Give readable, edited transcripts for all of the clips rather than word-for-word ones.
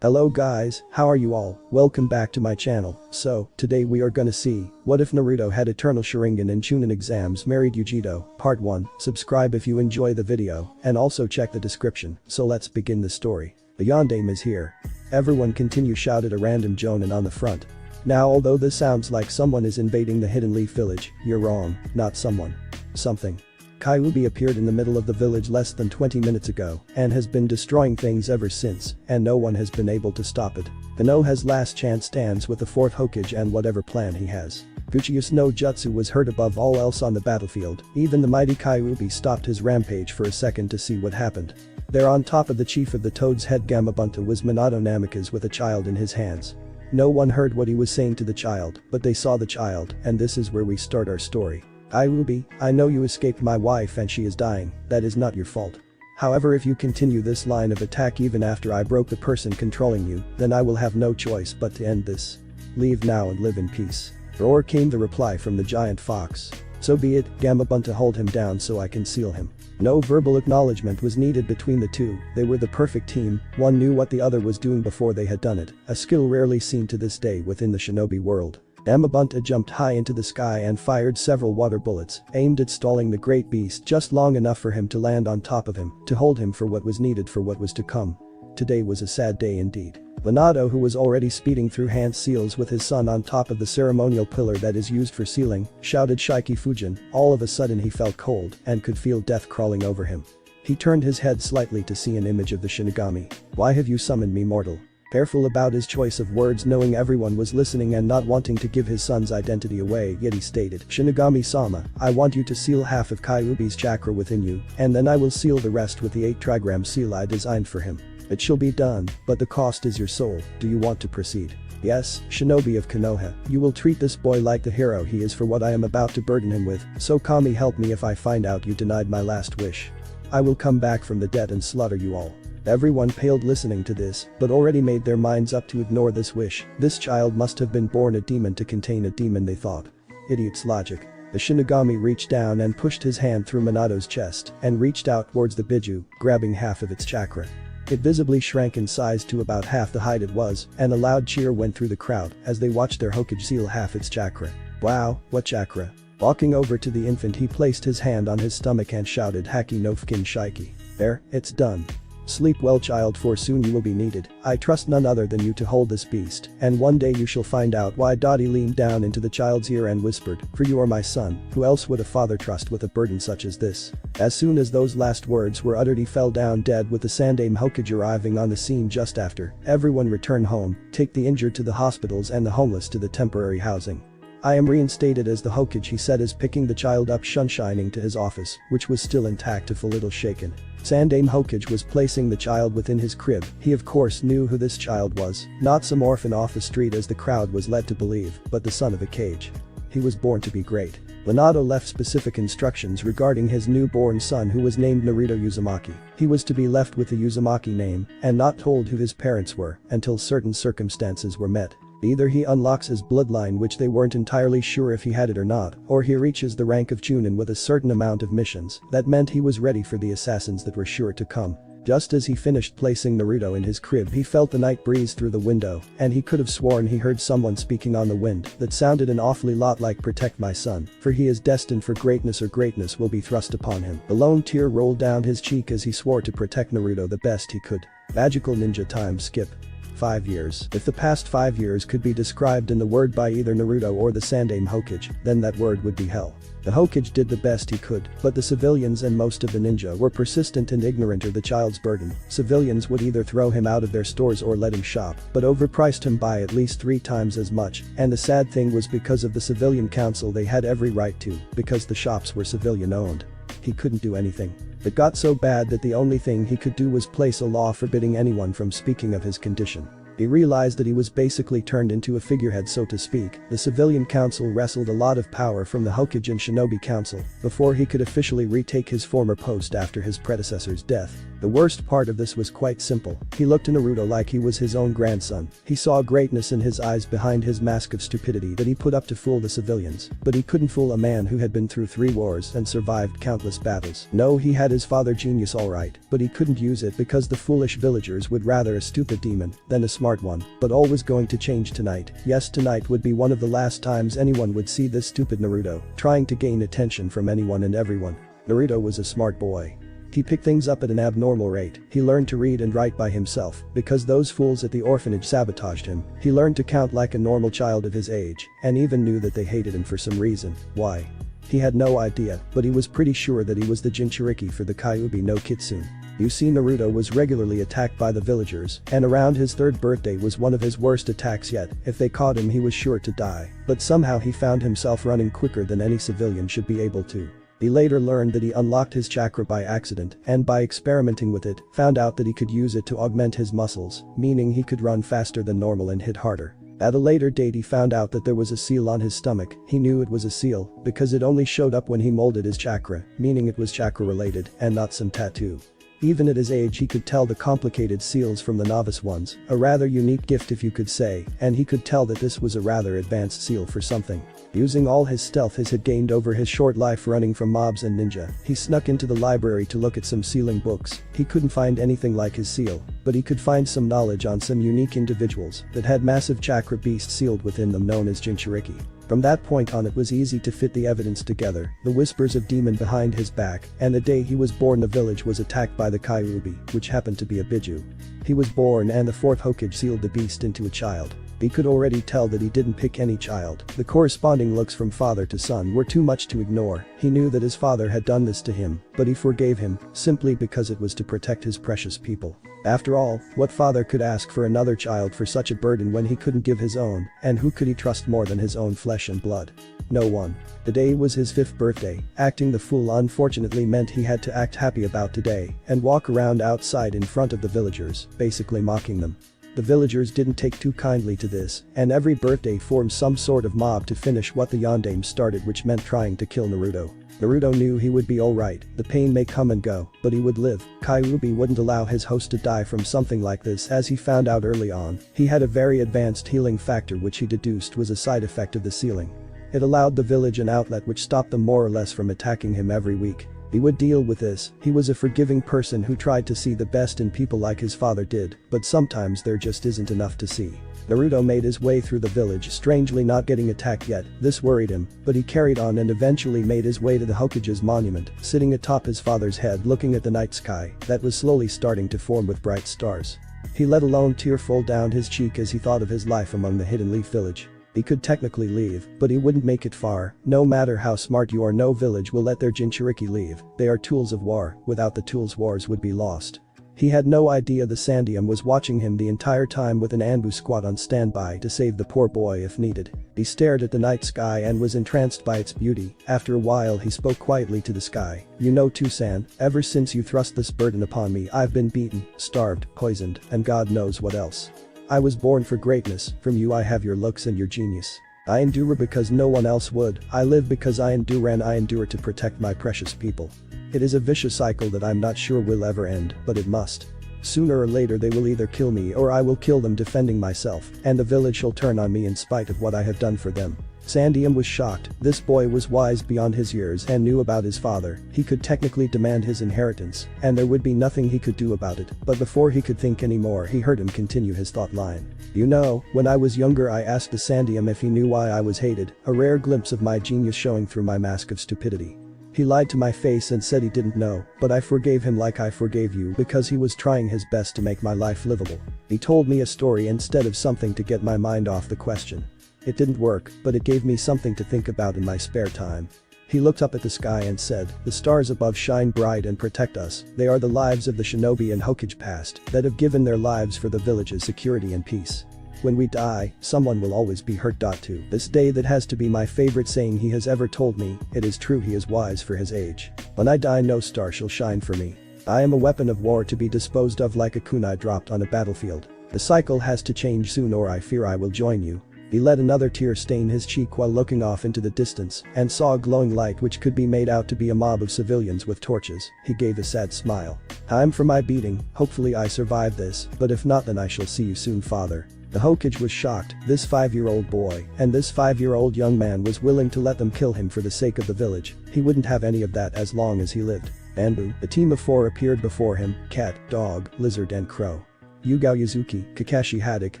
Hello guys, how are you all? Welcome back to my channel. So, today we are gonna see, what if Naruto had eternal Sharingan and Chunin exams married Yujito, part 1. Subscribe if you enjoy the video, and also check the description. So let's begin the story. The Yondaime is here. Everyone continue shouted a random Jonin on the front. Now although this sounds like someone is invading the Hidden Leaf village, you're wrong, not someone. Something. Kyuubi appeared in the middle of the village less than 20 minutes ago and has been destroying things ever since, and no one has been able to stop it. Konoha's last chance stands with the 4th Hokage and whatever plan he has. Fuchiu's no jutsu was heard above all else on the battlefield. Even the mighty Kyuubi stopped his rampage for a second to see what happened. There on top of the chief of the Toad's head Gamabunta was Minato Namikaze with a child in his hands. No one heard what he was saying to the child, but they saw the child, and this is where we start our story. Kyuubi, I know you escaped my wife and she is dying, that is not your fault. However, if you continue this line of attack even after I broke the person controlling you, then I will have no choice but to end this. Leave now and live in peace. Roar came the reply from the giant fox. So be it, Gamabunta, hold him down so I can seal him. No verbal acknowledgement was needed between the two, they were the perfect team, one knew what the other was doing before they had done it, a skill rarely seen to this day within the shinobi world. Gamabunta jumped high into the sky and fired several water bullets, aimed at stalling the great beast just long enough for him to land on top of him, to hold him for what was needed for what was to come. Today was a sad day indeed. Minato, who was already speeding through hand seals with his son on top of the ceremonial pillar that is used for sealing, shouted Shiki Fujin. All of a sudden he felt cold and could feel death crawling over him. He turned his head slightly to see an image of the Shinigami. Why have you summoned me, mortal? Careful about his choice of words, knowing everyone was listening and not wanting to give his son's identity away, yet he stated, Shinigami-sama, I want you to seal half of Kyuubi's chakra within you, and then I will seal the rest with the 8 trigram seal I designed for him. It shall be done, but the cost is your soul. Do you want to proceed? Yes, Shinobi of Konoha, you will treat this boy like the hero he is for what I am about to burden him with, so Kami help me if I find out you denied my last wish. I will come back from the dead and slaughter you all. Everyone paled listening to this, but already made their minds up to ignore this wish. This child must have been born a demon to contain a demon, they thought. Idiot's logic. The Shinigami reached down and pushed his hand through Minato's chest and reached out towards the Biju, grabbing half of its chakra. It visibly shrank in size to about half the height it was, and a loud cheer went through the crowd as they watched their Hokage seal half its chakra. Wow, what chakra? Walking over to the infant, he placed his hand on his stomach and shouted, Haki no Fukin Shiki. There, it's done. Sleep well, child, for soon you will be needed. I trust none other than you to hold this beast, and one day you shall find out why. Dottie leaned down into the child's ear and whispered, for you are my son, who else would a father trust with a burden such as this? As soon as those last words were uttered, he fell down dead, with the Sandaime Hokage arriving on the scene just after. Everyone return home, take the injured to the hospitals and the homeless to the temporary housing. I am reinstated as the Hokage, he said as picking the child up shining to his office, which was still intact if a little shaken. Sandaime Hokage was placing the child within his crib. He of course knew who this child was, not some orphan off the street as the crowd was led to believe, but the son of a Kage. He was born to be great. Minato left specific instructions regarding his newborn son, who was named Naruto Uzumaki. He was to be left with the Uzumaki name and not told who his parents were until certain circumstances were met. Either he unlocks his bloodline, which they weren't entirely sure if he had it or not, or he reaches the rank of Chunin with a certain amount of missions. That meant he was ready for the assassins that were sure to come. Just as he finished placing Naruto in his crib, he felt the night breeze through the window, and he could have sworn he heard someone speaking on the wind that sounded an awfully lot like, protect my son, for he is destined for greatness, or greatness will be thrust upon him. A lone tear rolled down his cheek as he swore to protect Naruto the best he could. Magical ninja time skip. 5 years. If the past 5 years could be described in the word by either Naruto or the Sandaime Hokage, then that word would be hell. The Hokage did the best he could, but the civilians and most of the ninja were persistent and ignorant of the child's burden. Civilians would either throw him out of their stores or let him shop, but overpriced him by at least 3 times as much, and the sad thing was, because of the civilian council they had every right to, because the shops were civilian owned. He couldn't do anything. It got so bad that the only thing he could do was place a law forbidding anyone from speaking of his condition. He realized that he was basically turned into a figurehead, so to speak. The civilian council wrestled a lot of power from the Hokage and Shinobi Council before he could officially retake his former post after his predecessor's death. The worst part of this was quite simple. He looked at Naruto like he was his own grandson. He saw greatness in his eyes behind his mask of stupidity that he put up to fool the civilians. But he couldn't fool a man who had been through 3 wars and survived countless battles. No, he had his father genius alright, but he couldn't use it because the foolish villagers would rather a stupid demon than a smart one. But all was going to change tonight. Yes, tonight would be one of the last times anyone would see this stupid Naruto trying to gain attention from anyone and everyone. Naruto was a smart boy. He picked things up at an abnormal rate. He learned to read and write by himself because those fools at the orphanage sabotaged him. He learned to count like a normal child of his age and even knew that they hated him for some reason. Why? He had no idea, but he was pretty sure that he was the Jinchuriki for the Kyuubi no Kitsune. You see, Naruto was regularly attacked by the villagers, and around his 3rd birthday was one of his worst attacks yet. If they caught him, he was sure to die. But somehow he found himself running quicker than any civilian should be able to. He later learned that he unlocked his chakra by accident and by experimenting with it, found out that he could use it to augment his muscles, meaning he could run faster than normal and hit harder. At a later date he found out that there was a seal on his stomach. He knew it was a seal because it only showed up when he molded his chakra, meaning it was chakra related and not some tattoo. Even at his age he could tell the complicated seals from the novice ones, a rather unique gift if you could say, and he could tell that this was a rather advanced seal for something. Using all his stealth he had gained over his short life running from mobs and ninja, he snuck into the library to look at some sealing books. He couldn't find anything like his seal, but he could find some knowledge on some unique individuals that had massive chakra beasts sealed within them known as Jinchuriki. From that point on it was easy to fit the evidence together, the whispers of demon behind his back, and the day he was born the village was attacked by the Kyuubi, which happened to be a Biju. He was born and the 4th Hokage sealed the beast into a child. He could already tell that he didn't pick any child. The corresponding looks from father to son were too much to ignore. He knew that his father had done this to him, but he forgave him, simply because it was to protect his precious people. After all, what father could ask for another child for such a burden when he couldn't give his own, and who could he trust more than his own flesh and blood? No one. The day was his 5th birthday. Acting the fool unfortunately meant he had to act happy about today and walk around outside in front of the villagers, basically mocking them. The villagers didn't take too kindly to this, and every birthday formed some sort of mob to finish what the Yondaime started, which meant trying to kill Naruto. Naruto knew he would be alright, the pain may come and go, but he would live. Kyuubi wouldn't allow his host to die from something like this, as he found out early on. He had a very advanced healing factor which he deduced was a side effect of the sealing. It allowed the village an outlet which stopped them more or less from attacking him every week. He would deal with this. He was a forgiving person who tried to see the best in people like his father did, but sometimes there just isn't enough to see. Naruto made his way through the village, strangely not getting attacked yet. This worried him, but he carried on and eventually made his way to the Hokage's monument, sitting atop his father's head looking at the night sky that was slowly starting to form with bright stars. He let a lone tear fall down his cheek as he thought of his life among the Hidden Leaf village. He could technically leave, but he wouldn't make it far. No matter how smart you are, no village will let their Jinchuriki leave. They are tools of war. Without the tools, wars would be lost. He had no idea the Sandium was watching him the entire time with an Anbu squad on standby to save the poor boy if needed. He stared at the night sky and was entranced by its beauty. After a while he spoke quietly to the sky. "You know Tucson, ever since you thrust this burden upon me I've been beaten, starved, poisoned, and God knows what else. I was born for greatness, from you I have your looks and your genius. I endure because no one else would, I live because I endure and I endure to protect my precious people. It is a vicious cycle that I'm not sure will ever end, but it must. Sooner or later they will either kill me or I will kill them defending myself, and the village shall turn on me in spite of what I have done for them." Sandium was shocked. This boy was wise beyond his years and knew about his father. He could technically demand his inheritance, and there would be nothing he could do about it. But before he could think anymore, he heard him continue his thought line. "You know, when I was younger I asked the Sandium if he knew why I was hated, a rare glimpse of my genius showing through my mask of stupidity. He lied to my face and said he didn't know, but I forgave him like I forgave you because he was trying his best to make my life livable. He told me a story instead of something to get my mind off the question. It didn't work, but it gave me something to think about in my spare time." He looked up at the sky and said, "The stars above shine bright and protect us. They are the lives of the shinobi and Hokage past that have given their lives for the village's security and peace. When we die, someone will always be hurt. To this day that has to be my favorite saying he has ever told me. It is true, he is wise for his age. When I die no star shall shine for me. I am a weapon of war to be disposed of like a kunai dropped on a battlefield. The cycle has to change soon or I fear I will join you. He let another tear stain his cheek while looking off into the distance and saw a glowing light which could be made out to be a mob of civilians with torches. He gave a sad smile. Time for my beating, hopefully I survive this, but if not then I shall see you soon, father. The Hokage was shocked, this 5-year-old boy and this 5-year-old young man was willing to let them kill him for the sake of the village. He wouldn't have any of that as long as he lived. Anbu, a team of 4 appeared before him, cat, dog, lizard and crow. Yugao Yuzuki, Kakashi Haddock,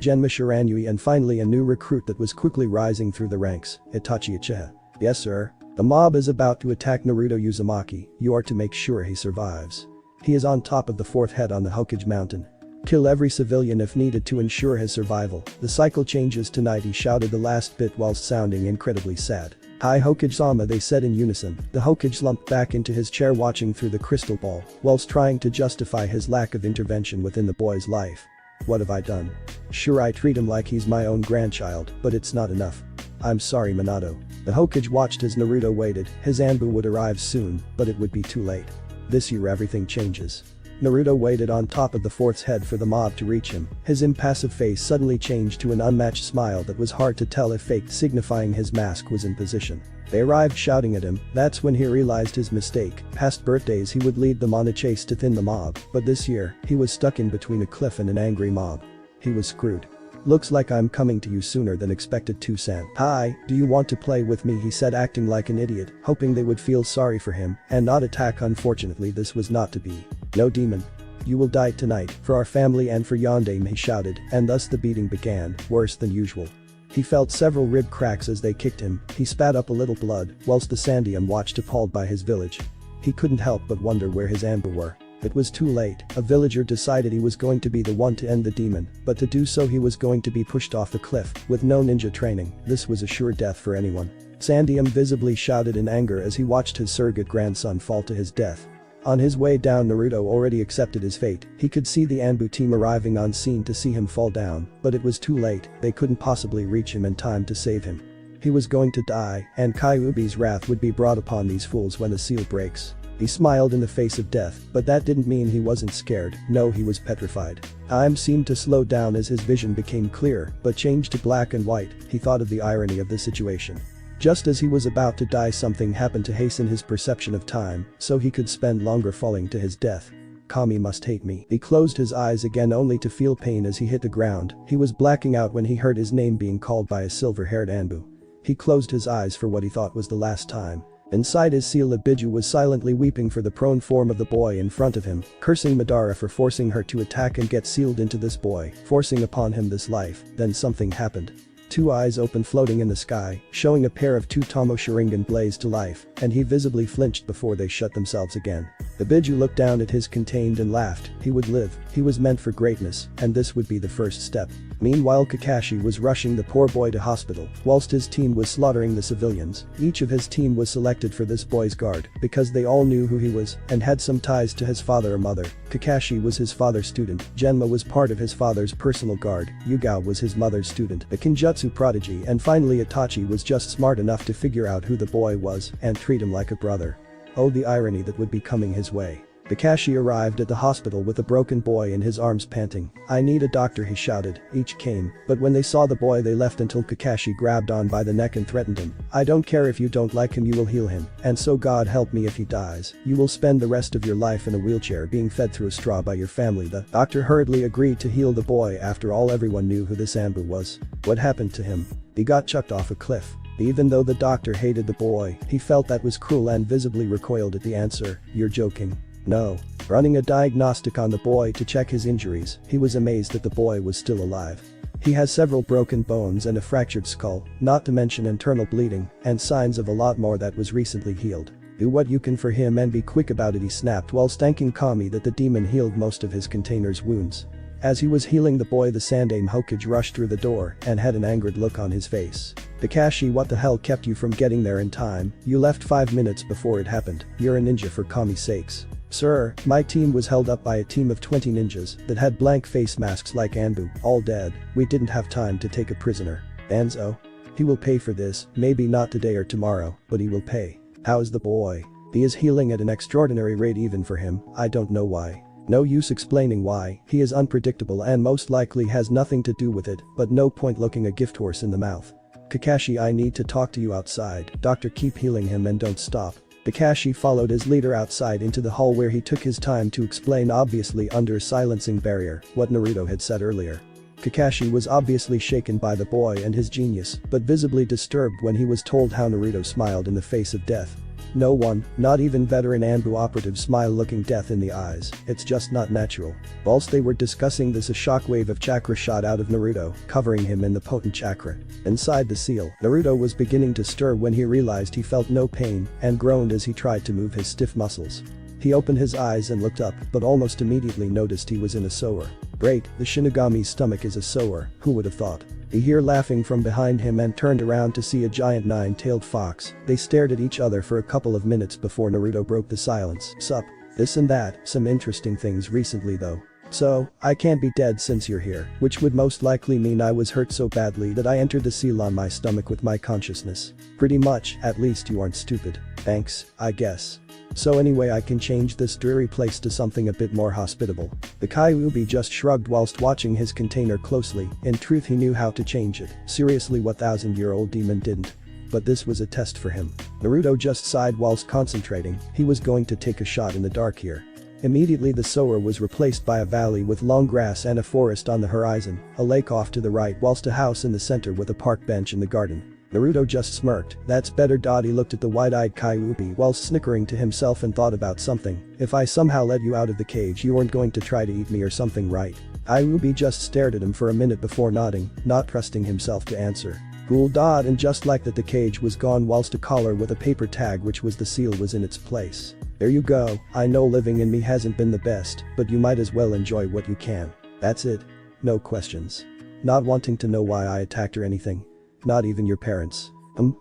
Genma Shiranui and finally a new recruit that was quickly rising through the ranks, Itachi Uchiha. Yes sir. The mob is about to attack Naruto Uzumaki, you are to make sure he survives. He is on top of the 4th head on the Hokage mountain. Kill every civilian if needed to ensure his survival. The cycle changes tonight, he shouted the last bit whilst sounding incredibly sad. Hi Hokage-sama, they said in unison. The Hokage slumped back into his chair watching through the crystal ball whilst trying to justify his lack of intervention within the boy's life. What have I done? Sure, I treat him like he's my own grandchild, but it's not enough. I'm sorry Minato. The Hokage watched as Naruto waited, his Anbu would arrive soon, but it would be too late. This year everything changes. Naruto waited on top of the 4th head for the mob to reach him. His impassive face suddenly changed to an unmatched smile that was hard to tell if faked, signifying his mask was in position. They arrived shouting at him. That's when he realized his mistake. Past birthdays he would lead them on a chase to thin the mob, but this year, he was stuck in between a cliff and an angry mob. He was screwed. Looks like I'm coming to you sooner than expected too, San. Hi, do you want to play with me, he said acting like an idiot, hoping they would feel sorry for him and not attack. Unfortunately this was not to be. No demon. You will die tonight, for our family and for Yondaime, he shouted, and thus the beating began, worse than usual. He felt several rib cracks as they kicked him, he spat up a little blood, whilst the Sandium watched appalled by his village. He couldn't help but wonder where his Anbu were. It was too late, a villager decided he was going to be the one to end the demon, but to do so he was going to be pushed off the cliff, with no ninja training. This was a sure death for anyone. Sandium visibly shouted in anger as he watched his surrogate grandson fall to his death. On his way down, Naruto already accepted his fate. He could see the Anbu team arriving on scene to see him fall down, but it was too late, they couldn't possibly reach him in time to save him. He was going to die, and Kyuubi's wrath would be brought upon these fools when the seal breaks. He smiled in the face of death, but that didn't mean he wasn't scared. No, he was petrified. Time seemed to slow down as his vision became clear, but changed to black and white. He thought of the irony of the situation. Just as he was about to die, something happened to hasten his perception of time, so he could spend longer falling to his death. Kami must hate me. He closed his eyes again only to feel pain as he hit the ground. He was blacking out when he heard his name being called by a silver-haired Anbu. He closed his eyes for what he thought was the last time. Inside his seal, Biju was silently weeping for the prone form of the boy in front of him, cursing Madara for forcing her to attack and get sealed into this boy, forcing upon him this life. Then something happened. 2 eyes opened floating in the sky, showing a pair of 2 Tomo Sharingan blaze to life, and he visibly flinched before they shut themselves again. Biju looked down at his contained and laughed. He would live, he was meant for greatness, and this would be the first step. Meanwhile, Kakashi was rushing the poor boy to hospital, whilst his team was slaughtering the civilians. Each of his team was selected for this boy's guard, because they all knew who he was, and had some ties to his father or mother. Kakashi was his father's student, Genma was part of his father's personal guard, Yugao was his mother's student, a Kinjutsu prodigy, and finally Itachi was just smart enough to figure out who the boy was, and treat him like a brother. Oh, the irony that would be coming his way. Kakashi arrived at the hospital with a broken boy in his arms panting. I need a doctor, he shouted. Each came, but when they saw the boy they left until Kakashi grabbed on by the neck and threatened him. I don't care if you don't like him, you will heal him, and so God help me if he dies. You will spend the rest of your life in a wheelchair being fed through a straw by your family. The doctor hurriedly agreed to heal the boy. After all, everyone knew who this Anbu was. What happened to him? He got chucked off a cliff. Even though the doctor hated the boy, he felt that was cruel and visibly recoiled at the answer. You're joking. No. Running a diagnostic on the boy to check his injuries, he was amazed that the boy was still alive. He has several broken bones and a fractured skull, not to mention internal bleeding, and signs of a lot more that was recently healed. Do what you can for him and be quick about it, he snapped while thanking Kami that the demon healed most of his container's wounds. As he was healing the boy, the Sandaime Hokage rushed through the door and had an angered look on his face. Kakashi, what the hell kept you from getting there in time? You left 5 minutes before it happened. You're a ninja for Kami's sakes. Sir, my team was held up by a team of 20 ninjas that had blank face masks like Anbu, all dead. We didn't have time to take a prisoner. Anzo? He will pay for this, maybe not today or tomorrow, but he will pay. How's the boy? He is healing at an extraordinary rate even for him, I don't know why. No use explaining why, he is unpredictable and most likely has nothing to do with it, but no point looking a gift horse in the mouth. Kakashi, I need to talk to you outside. Doctor, keep healing him and don't stop. Kakashi followed his leader outside into the hall where he took his time to explain, obviously under a silencing barrier, what Naruto had said earlier. Kakashi was obviously shaken by the boy and his genius, but visibly disturbed when he was told how Naruto smiled in the face of death. No one, not even veteran Anbu operative, smile looking death in the eyes. It's just not natural. Whilst they were discussing this, a shockwave of chakra shot out of Naruto, covering him in the potent chakra. Inside the seal, Naruto was beginning to stir when he realized he felt no pain and groaned as he tried to move his stiff muscles. He opened his eyes and looked up, but almost immediately noticed he was in a sewer. Great, the Shinigami's stomach is a sewer, who would have thought? He heard laughing from behind him and turned around to see a giant nine-tailed fox. They stared at each other for a couple of minutes before Naruto broke the silence. Sup? This and that, some interesting things recently though. So, I can't be dead since you're here, which would most likely mean I was hurt so badly that I entered the seal on my stomach with my consciousness. Pretty much, at least you aren't stupid. Thanks, I guess. So anyway, I can change this dreary place to something a bit more hospitable. The Kyuubi just shrugged whilst watching his container closely. In truth, he knew how to change it. Seriously, what 1,000-year-old demon didn't? But this was a test for him. Naruto just sighed whilst concentrating. He was going to take a shot in the dark here. Immediately the sewer was replaced by a valley with long grass and a forest on the horizon, a lake off to the right whilst a house in the center with a park bench in the garden. Naruto just smirked. That's better. He looked at the wide-eyed Kyuubi whilst snickering to himself and thought about something. If I somehow let you out of the cage, you weren't going to try to eat me or something, right? Kyuubi just stared at him for a minute before nodding, not trusting himself to answer. Cool. And just like that, the cage was gone whilst a collar with a paper tag which was the seal was in its place. There you go. I know living in me hasn't been the best, but you might as well enjoy what you can. That's it. No questions. Not wanting to know why I attacked or anything. Not even your parents.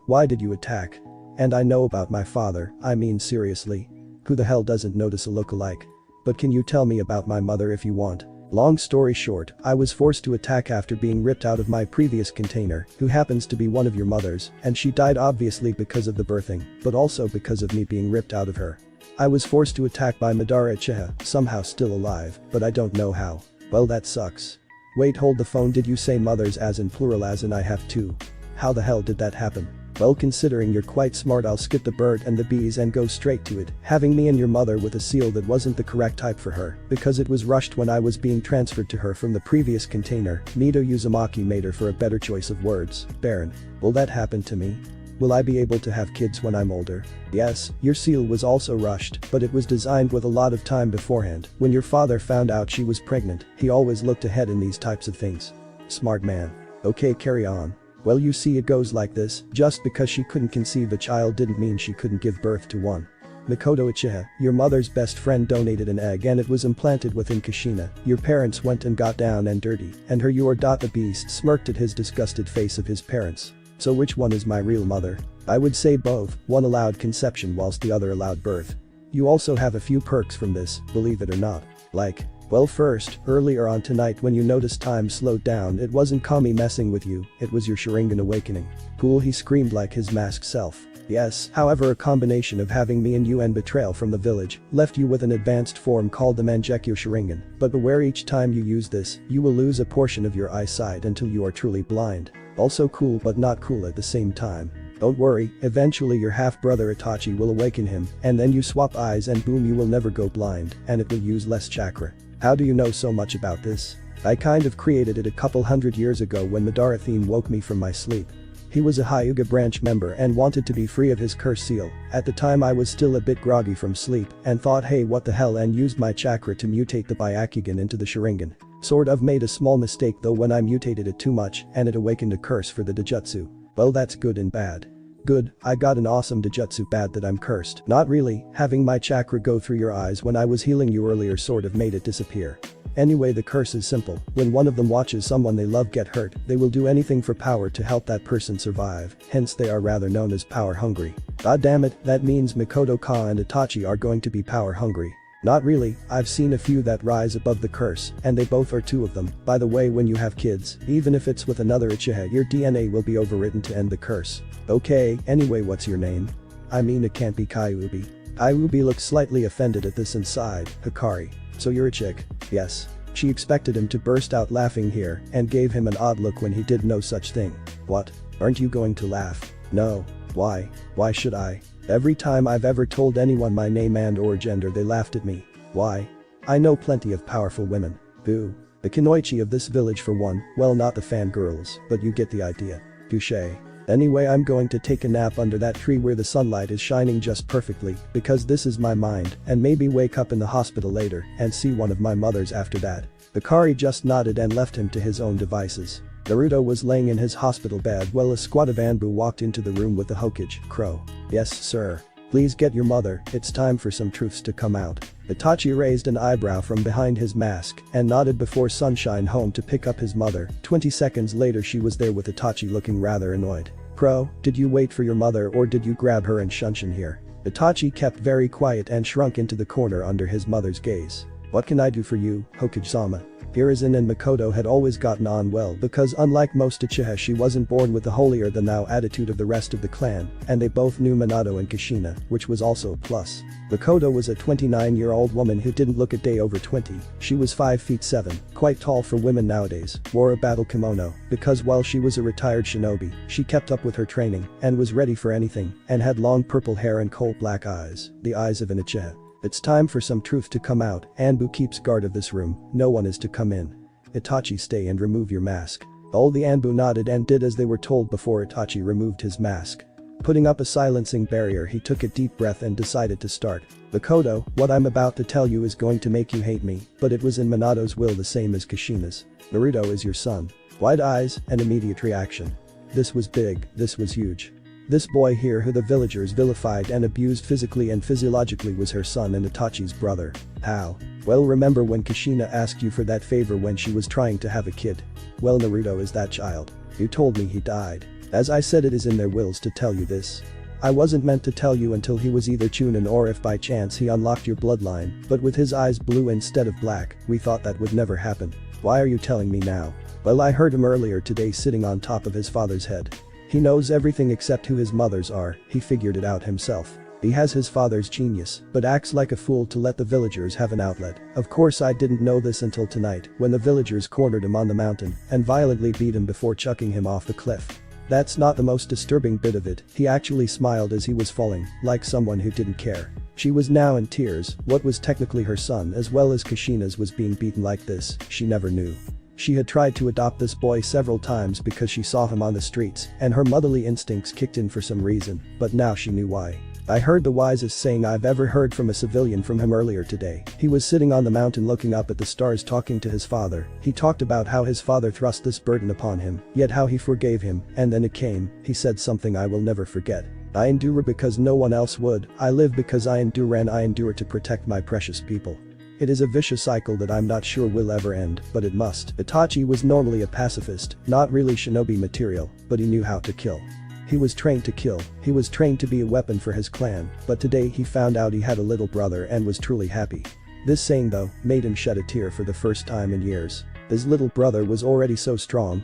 Why did you attack? And I know about my father, I mean seriously. Who the hell doesn't notice a look-alike? But can you tell me about my mother if you want? Long story short, I was forced to attack after being ripped out of my previous container, who happens to be one of your mothers, and she died obviously because of the birthing, but also because of me being ripped out of her. I was forced to attack by Madara Uchiha, somehow still alive, but I don't know how. Well, that sucks. Wait, hold the phone. Did you say mothers as in plural as in I have two? How the hell did that happen? Well, considering you're quite smart, I'll skip the bird and the bees and go straight to it. Having me and your mother with a seal that wasn't the correct type for her, because it was rushed when I was being transferred to her from the previous container. Nito Uzumaki made her for a better choice of words. Barren. Will that happen to me? Will I be able to have kids when I'm older? Yes, your seal was also rushed, but it was designed with a lot of time beforehand. When your father found out she was pregnant, he always looked ahead in these types of things. Smart man. Okay, carry on. Well, you see, it goes like this. Just because she couldn't conceive a child didn't mean she couldn't give birth to one. Mikoto Uchiha, your mother's best friend, donated an egg and it was implanted within Kushina. Your parents went and got down and dirty, and her the beast smirked at his disgusted face of his parents. So which one is my real mother? I would say both, one allowed conception whilst the other allowed birth. You also have a few perks from this, believe it or not. Like, well, first, earlier on tonight when you noticed time slowed down, it wasn't Kami messing with you, it was your Sharingan awakening. Cool, he screamed like his masked self. Yes, however, a combination of having me and you and betrayal from the village left you with an advanced form called the Mangekyo Sharingan, but beware, each time you use this, you will lose a portion of your eyesight until you are truly blind. Also cool but not cool at the same time. Don't worry, eventually your half-brother Itachi will awaken him, and then you swap eyes and boom, you will never go blind, and it will use less chakra. How do you know so much about this? I kind of created it a couple hundred years ago when Madara Theme woke me from my sleep. He was a Hyuga branch member and wanted to be free of his curse seal. At the time I was still a bit groggy from sleep and thought, hey, what the hell, and used my chakra to mutate the Byakugan into the Sharingan. Sort of made a small mistake though when I mutated it too much and it awakened a curse for the Dojutsu. Well, that's good and bad. Good, I got an awesome Dojutsu. Bad that I'm cursed. Not really, having my chakra go through your eyes when I was healing you earlier sort of made it disappear. Anyway, the curse is simple. When one of them watches someone they love get hurt, they will do anything for power to help that person survive, hence they are rather known as power hungry. God damn it, that means Mikoto-ka and Itachi are going to be power hungry. Not really, I've seen a few that rise above the curse, and they both are two of them. By the way, when you have kids, even if it's with another Uchiha, your DNA will be overwritten to end the curse. Okay, anyway, what's your name? I mean, it can't be Kyuubi. Iwubi looked slightly offended at this and sighed. Hikari. So you're a chick? Yes. She expected him to burst out laughing here and gave him an odd look when he did no such thing. What? Aren't you going to laugh? No. Why? Why should I? Every time I've ever told anyone my name and or gender they laughed at me. Why? I know plenty of powerful women. Boo. The Kunoichi of this village for one, well not the fangirls, but you get the idea. Touché. Anyway, I'm going to take a nap under that tree where the sunlight is shining just perfectly because this is my mind and maybe wake up in the hospital later and see one of my mothers after that. Hikari just nodded and left him to his own devices. Naruto was laying in his hospital bed while a squad of Anbu walked into the room with the Hokage. Crow. Yes, sir. Please get your mother, it's time for some truths to come out. Itachi raised an eyebrow from behind his mask and nodded before Sunshine home to pick up his mother. 20 seconds later she was there with Itachi looking rather annoyed. Crow, did you wait for your mother or did you grab her and shunshin here? Itachi kept very quiet and shrunk into the corner under his mother's gaze. What can I do for you, Hokage-sama? Hiruzen and Makoto had always gotten on well because unlike most Uchiha she wasn't born with the holier-than-thou attitude of the rest of the clan, and they both knew Minato and Kushina, which was also a plus. Makoto was a 29-year-old woman who didn't look a day over 20, she was 5 feet 7, quite tall for women nowadays, wore a battle kimono, because while she was a retired shinobi, she kept up with her training, and was ready for anything, and had long purple hair and coal black eyes, the eyes of an Uchiha. It's time for some truth to come out. Anbu keeps guard of this room, no one is to come in. Itachi, stay and remove your mask. All the Anbu nodded and did as they were told before Itachi removed his mask. Putting up a silencing barrier he took a deep breath and decided to start. Makoto, what I'm about to tell you is going to make you hate me, but it was in Minato's will the same as Kushina's. Naruto is your son. Wide eyes and immediate reaction. This was big, this was huge. This boy here who the villagers vilified and abused physically and physiologically was her son and Itachi's brother. How? Well, remember when Kushina asked you for that favor when she was trying to have a kid? Well, Naruto is that child. You told me he died. As I said, it is in their wills to tell you this. I wasn't meant to tell you until he was either Chunin or if by chance he unlocked your bloodline, but with his eyes blue instead of black, we thought that would never happen. Why are you telling me now? Well, I heard him earlier today sitting on top of his father's head. He knows everything except who his mothers are, he figured it out himself. He has his father's genius, but acts like a fool to let the villagers have an outlet. Of course I didn't know this until tonight, when the villagers cornered him on the mountain and violently beat him before chucking him off the cliff. That's not the most disturbing bit of it, he actually smiled as he was falling, like someone who didn't care. She was now in tears, what was technically her son as well as Kushina's was being beaten like this, she never knew. She had tried to adopt this boy several times because she saw him on the streets and her motherly instincts kicked in for some reason, but now she knew why. I heard the wisest saying I've ever heard from a civilian from him earlier today. He was sitting on the mountain looking up at the stars talking to his father. He talked about how his father thrust this burden upon him, yet how he forgave him, and then it came, he said something I will never forget. I endure because no one else would, I live because I endure and I endure to protect my precious people. It is a vicious cycle that I'm not sure will ever end, but it must. Itachi was normally a pacifist, not really shinobi material, but he knew how to kill. He was trained to kill, he was trained to be a weapon for his clan, but today he found out he had a little brother and was truly happy. This saying though, made him shed a tear for the first time in years. His little brother was already so strong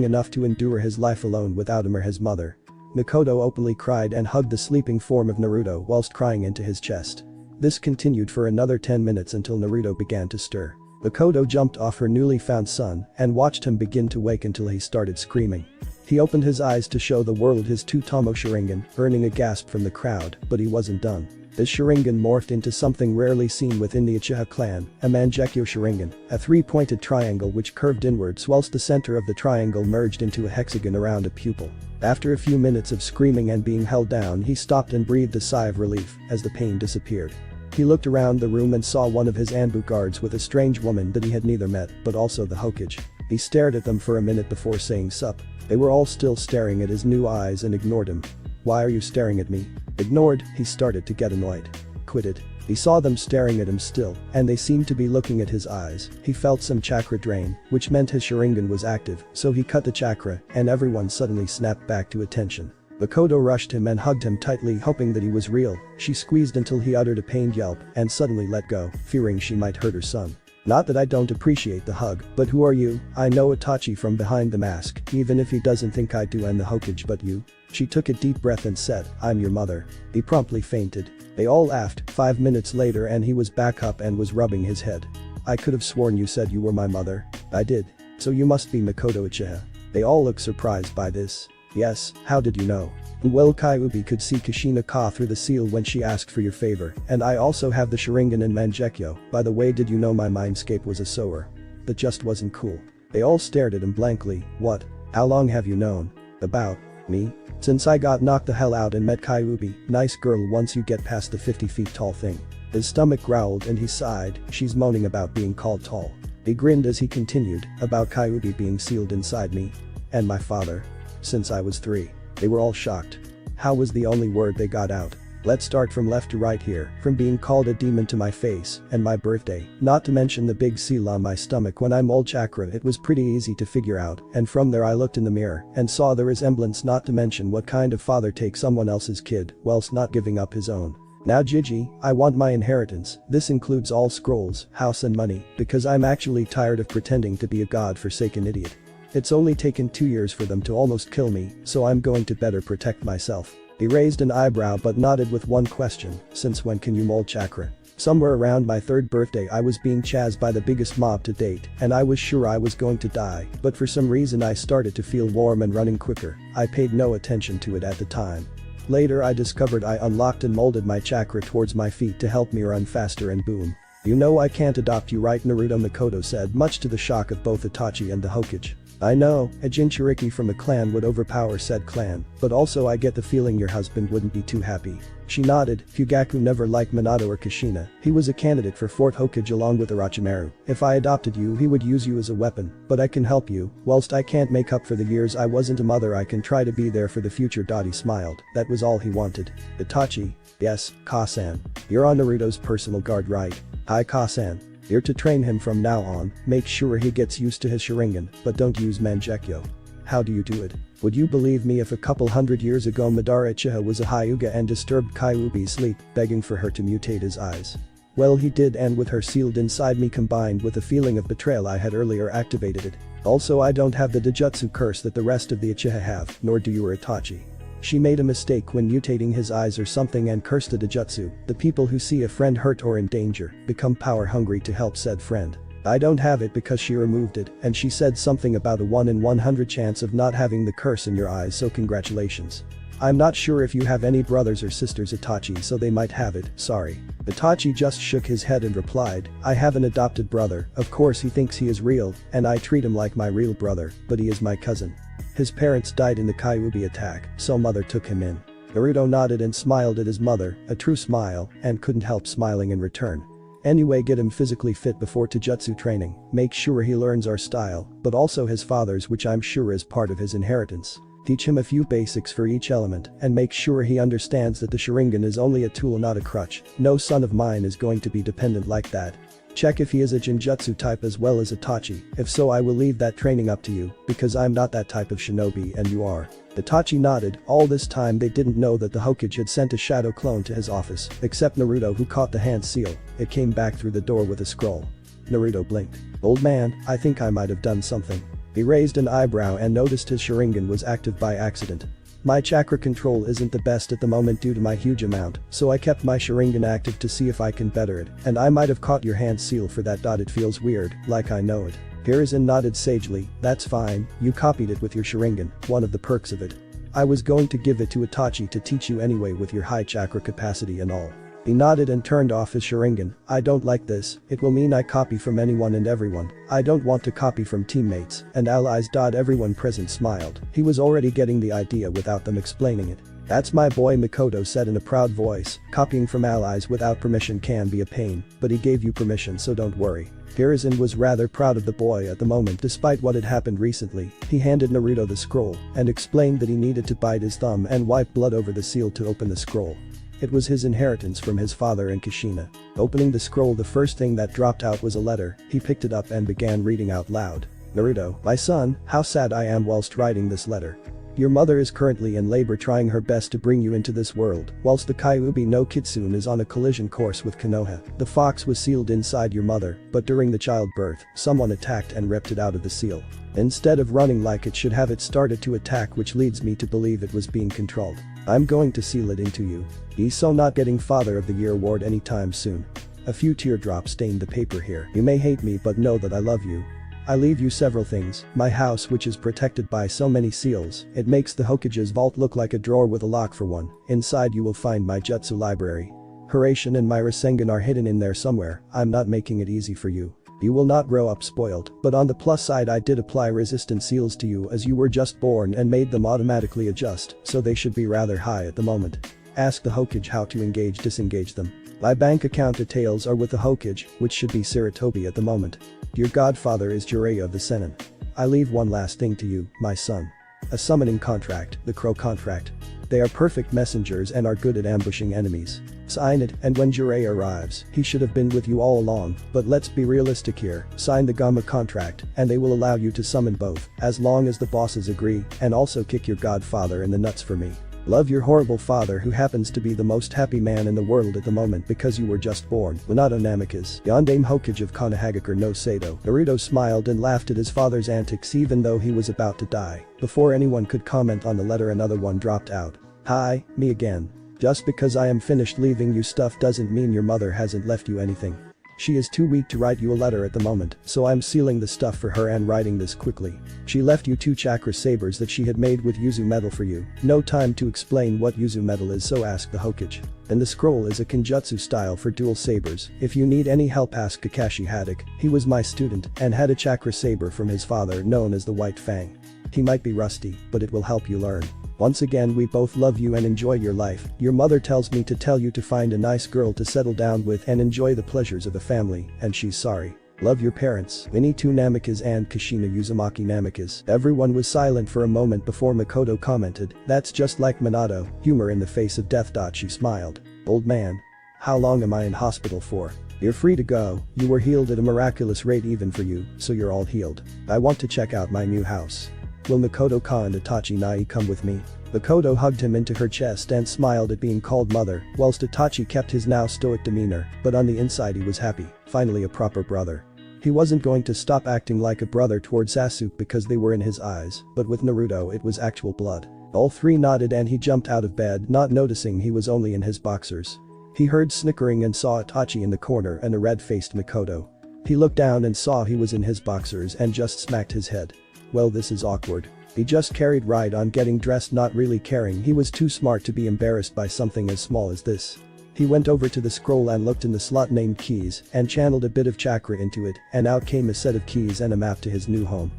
enough to endure his life alone without him or his mother. Makoto openly cried and hugged the sleeping form of Naruto whilst crying into his chest. This continued for another 10 minutes until Naruto began to stir. Makoto jumped off her newly found son and watched him begin to wake until he started screaming. He opened his eyes to show the world his 2-tomo Sharingan, earning a gasp from the crowd, but he wasn't done. His Sharingan morphed into something rarely seen within the Uchiha clan, a Mangekyo Sharingan, a 3-pointed triangle which curved inwards whilst the center of the triangle merged into a hexagon around a pupil. After a few minutes of screaming and being held down, he stopped and breathed a sigh of relief as the pain disappeared. He looked around the room and saw one of his Anbu guards with a strange woman that he had neither met but also the Hokage. He stared at them for a minute before saying sup. They were all still staring at his new eyes and ignored him. Why are you staring at me? Ignored, he started to get annoyed. Quit it. He saw them staring at him still, and they seemed to be looking at his eyes. He felt some chakra drain, which meant his Sharingan was active, so he cut the chakra, and everyone suddenly snapped back to attention. Makoto rushed him and hugged him tightly, hoping that he was real. She squeezed until he uttered a pained yelp and suddenly let go, fearing she might hurt her son. Not that I don't appreciate the hug, but who are you? I know Itachi from behind the mask, even if he doesn't think I do, and the Hokage, but you? She took a deep breath and said, "I'm your mother." He promptly fainted. They all laughed. 5 minutes later and he was back up and was rubbing his head. "I could have sworn you said you were my mother." "I did. So you must be Makoto Uchiha." They all look surprised by this. "Yes, how did you know?" "Well, Kyuubi could see Kushina-ka through the seal when she asked for your favor, and I also have the Sharingan and Mangekyo. By the way, did you know my mindscape was a sower?" That just wasn't cool. They all stared at him blankly. "What? How long have you known?" "About me? Since I got knocked the hell out and met Kyuubi. Nice girl once you get past the 50 feet tall thing." His stomach growled and he sighed. "She's moaning about being called tall." He grinned as he continued, "About Kyuubi being sealed inside me. And my father. Since I was 3. They were all shocked. How was the only word they got out? Let's start from left to right here, from being called a demon to my face, and my birthday, not to mention the big seal on my stomach when I'm all chakra. It was pretty easy to figure out, and from there I looked in the mirror and saw the resemblance, not to mention what kind of father takes someone else's kid whilst not giving up his own. Now Gigi, I want my inheritance. This includes all scrolls, house and money, because I'm actually tired of pretending to be a god-forsaken idiot. It's only taken 2 years for them to almost kill me, so I'm going to better protect myself." He raised an eyebrow but nodded with one question, "Since when can you mold chakra?" "Somewhere around my 3rd birthday I was being chased by the biggest mob to date and I was sure I was going to die, but for some reason I started to feel warm and running quicker. I paid no attention to it at the time. Later I discovered I unlocked and molded my chakra towards my feet to help me run faster and boom. You know I can't adopt you, right?" Naruto Makoto said, much to the shock of both Itachi and the Hokage. "I know, a Jinchuriki from a clan would overpower said clan, but also I get the feeling your husband wouldn't be too happy." She nodded. "Fugaku never liked Minato or Kushina. He was a candidate for 4th Hokage along with Orochimaru. If I adopted you he would use you as a weapon, but I can help you. Whilst I can't make up for the years I wasn't a mother, I can try to be there for the future." He smiled. That was all he wanted. Itachi. "Yes, Ka-san. You're on Naruto's personal guard, right?" "Hi Ka-san. You're to train him from now on, make sure he gets used to his Sharingan, but don't use Mangekyo." "How do you do it?" "Would you believe me if a couple hundred years ago Madara Uchiha was a Hyuga and disturbed Kyuubi's sleep, begging for her to mutate his eyes? Well, he did, and with her sealed inside me combined with the feeling of betrayal I had earlier activated it. Also I don't have the Dojutsu curse that the rest of the Uchiha have, nor do you or Itachi. She made a mistake when mutating his eyes or something and cursed the Dojutsu. The people who see a friend hurt or in danger become power hungry to help said friend. I don't have it because she removed it, and she said something about a 1 in 100 chance of not having the curse in your eyes, so congratulations. I'm not sure if you have any brothers or sisters, Itachi, so they might have it, sorry." Itachi just shook his head and replied, "I have an adopted brother, of course he thinks he is real, and I treat him like my real brother, but he is my cousin. His parents died in the Kyuubi attack, so mother took him in." Naruto nodded and smiled at his mother, a true smile, and couldn't help smiling in return. "Anyway, get him physically fit before Taijutsu training, make sure he learns our style, but also his father's, which I'm sure is part of his inheritance. Teach him a few basics for each element and make sure he understands that the Sharingan is only a tool, not a crutch. No son of mine is going to be dependent like that. Check if he is a Genjutsu type as well as Itachi, if so I will leave that training up to you, because I'm not that type of shinobi and you are." Itachi nodded. All this time they didn't know that the Hokage had sent a shadow clone to his office, except Naruto, who caught the hand seal. It came back through the door with a scroll. Naruto blinked. "Old man, I think I might have done something." He raised an eyebrow and noticed his Sharingan was active by accident. "My chakra control isn't the best at the moment due to my huge amount, so I kept my Sharingan active to see if I can better it, and I might have caught your hand seal for that. It feels weird, like I know it." Hiruzen nodded sagely. "That's fine, you copied it with your Sharingan, one of the perks of it. I was going to give it to Itachi to teach you anyway with your high chakra capacity and all." He nodded and turned off his Sharingan. "I don't like this, it will mean I copy from anyone and everyone. I don't want to copy from teammates and allies." Everyone present smiled. He was already getting the idea without them explaining it. "That's my boy," Makoto said in a proud voice. "Copying from allies without permission can be a pain, but he gave you permission, so don't worry." Hiruzen was rather proud of the boy at the moment despite what had happened recently. He handed Naruto the scroll and explained that he needed to bite his thumb and wipe blood over the seal to open the scroll. It was his inheritance from his father and Kushina. Opening the scroll, the first thing that dropped out was a letter. He picked it up and began reading out loud. "Naruto, my son, how sad I am whilst writing this letter. Your mother is currently in labor trying her best to bring you into this world, whilst the Kyuubi no Kitsune is on a collision course with Konoha. The fox was sealed inside your mother, but during the childbirth, someone attacked and ripped it out of the seal. Instead of running like it should have, it started to attack, which leads me to believe it was being controlled. I'm going to seal it into you. Be so not getting Father of the Year award anytime soon. A few teardrops stained the paper here. You may hate me, but know that I love you. I leave you several things: my house, which is protected by so many seals, it makes the Hokage's vault look like a drawer with a lock for one. Inside you will find my jutsu library. Hiraishin and my Rasengan are hidden in there somewhere. I'm not making it easy for you. You will not grow up spoiled, but on the plus side, I did apply resistant seals to you as you were just born and made them automatically adjust, so they should be rather high at the moment. Ask the Hokage how to disengage them. My bank account details are with the Hokage, which should be Sarutobi at the moment. Your godfather is Jiraiya of the Sennin. I leave one last thing to you, my son. A summoning contract, the Crow contract. They are perfect messengers and are good at ambushing enemies. Sign it, and when Jiraiya arrives, he should have been with you all along, but let's be realistic here. Sign the Gamma contract, and they will allow you to summon both, as long as the bosses agree, and also kick your godfather in the nuts for me. Love, your horrible father, who happens to be the most happy man in the world at the moment because you were just born. Minato Namikaze, Yondaime Hokage of Konohagakure no Sato. Naruto smiled and laughed at his father's antics even though he was about to die. Before anyone could comment on the letter, another one dropped out. Hi, me again. Just because I am finished leaving you stuff doesn't mean your mother hasn't left you anything. She is too weak to write you a letter at the moment, so I'm sealing the stuff for her and writing this quickly. She left you 2 chakra sabers that she had made with Yuzu metal for you. No time to explain what Yuzu metal is, so ask the Hokage. And the scroll is a Kenjutsu style for dual sabers. If you need any help, ask Kakashi Haddock. He was my student and had a chakra saber from his father known as the White Fang. He might be rusty, but it will help you learn. Once again, we both love you and enjoy your life. Your mother tells me to tell you to find a nice girl to settle down with and enjoy the pleasures of a family, and she's sorry. Love, your parents, Minato Namikaze and Kushina Uzumaki Namikaze. Everyone was silent for a moment before Makoto commented, "That's just like Minato," humor in the face of death. She smiled. "Old man. How long am I in hospital for? You're free to go. You were healed at a miraculous rate even for you, so you're all healed. I want to check out my new house. Will Makoto-ka and Itachi Nai come with me?" Makoto hugged him into her chest and smiled at being called mother, whilst Itachi kept his now stoic demeanor, but on the inside he was happy, finally a proper brother. He wasn't going to stop acting like a brother towards Sasuke because they were in his eyes, but with Naruto it was actual blood. All three nodded and he jumped out of bed, not noticing he was only in his boxers. He heard snickering and saw Itachi in the corner and a red-faced Makoto. He looked down and saw he was in his boxers and just smacked his head. Well, this is awkward. He just carried right on getting dressed, not really caring he was too smart to be embarrassed by something as small as this. He went over to the scroll and looked in the slot named keys and channeled a bit of chakra into it, and out came a set of keys and a map to his new home.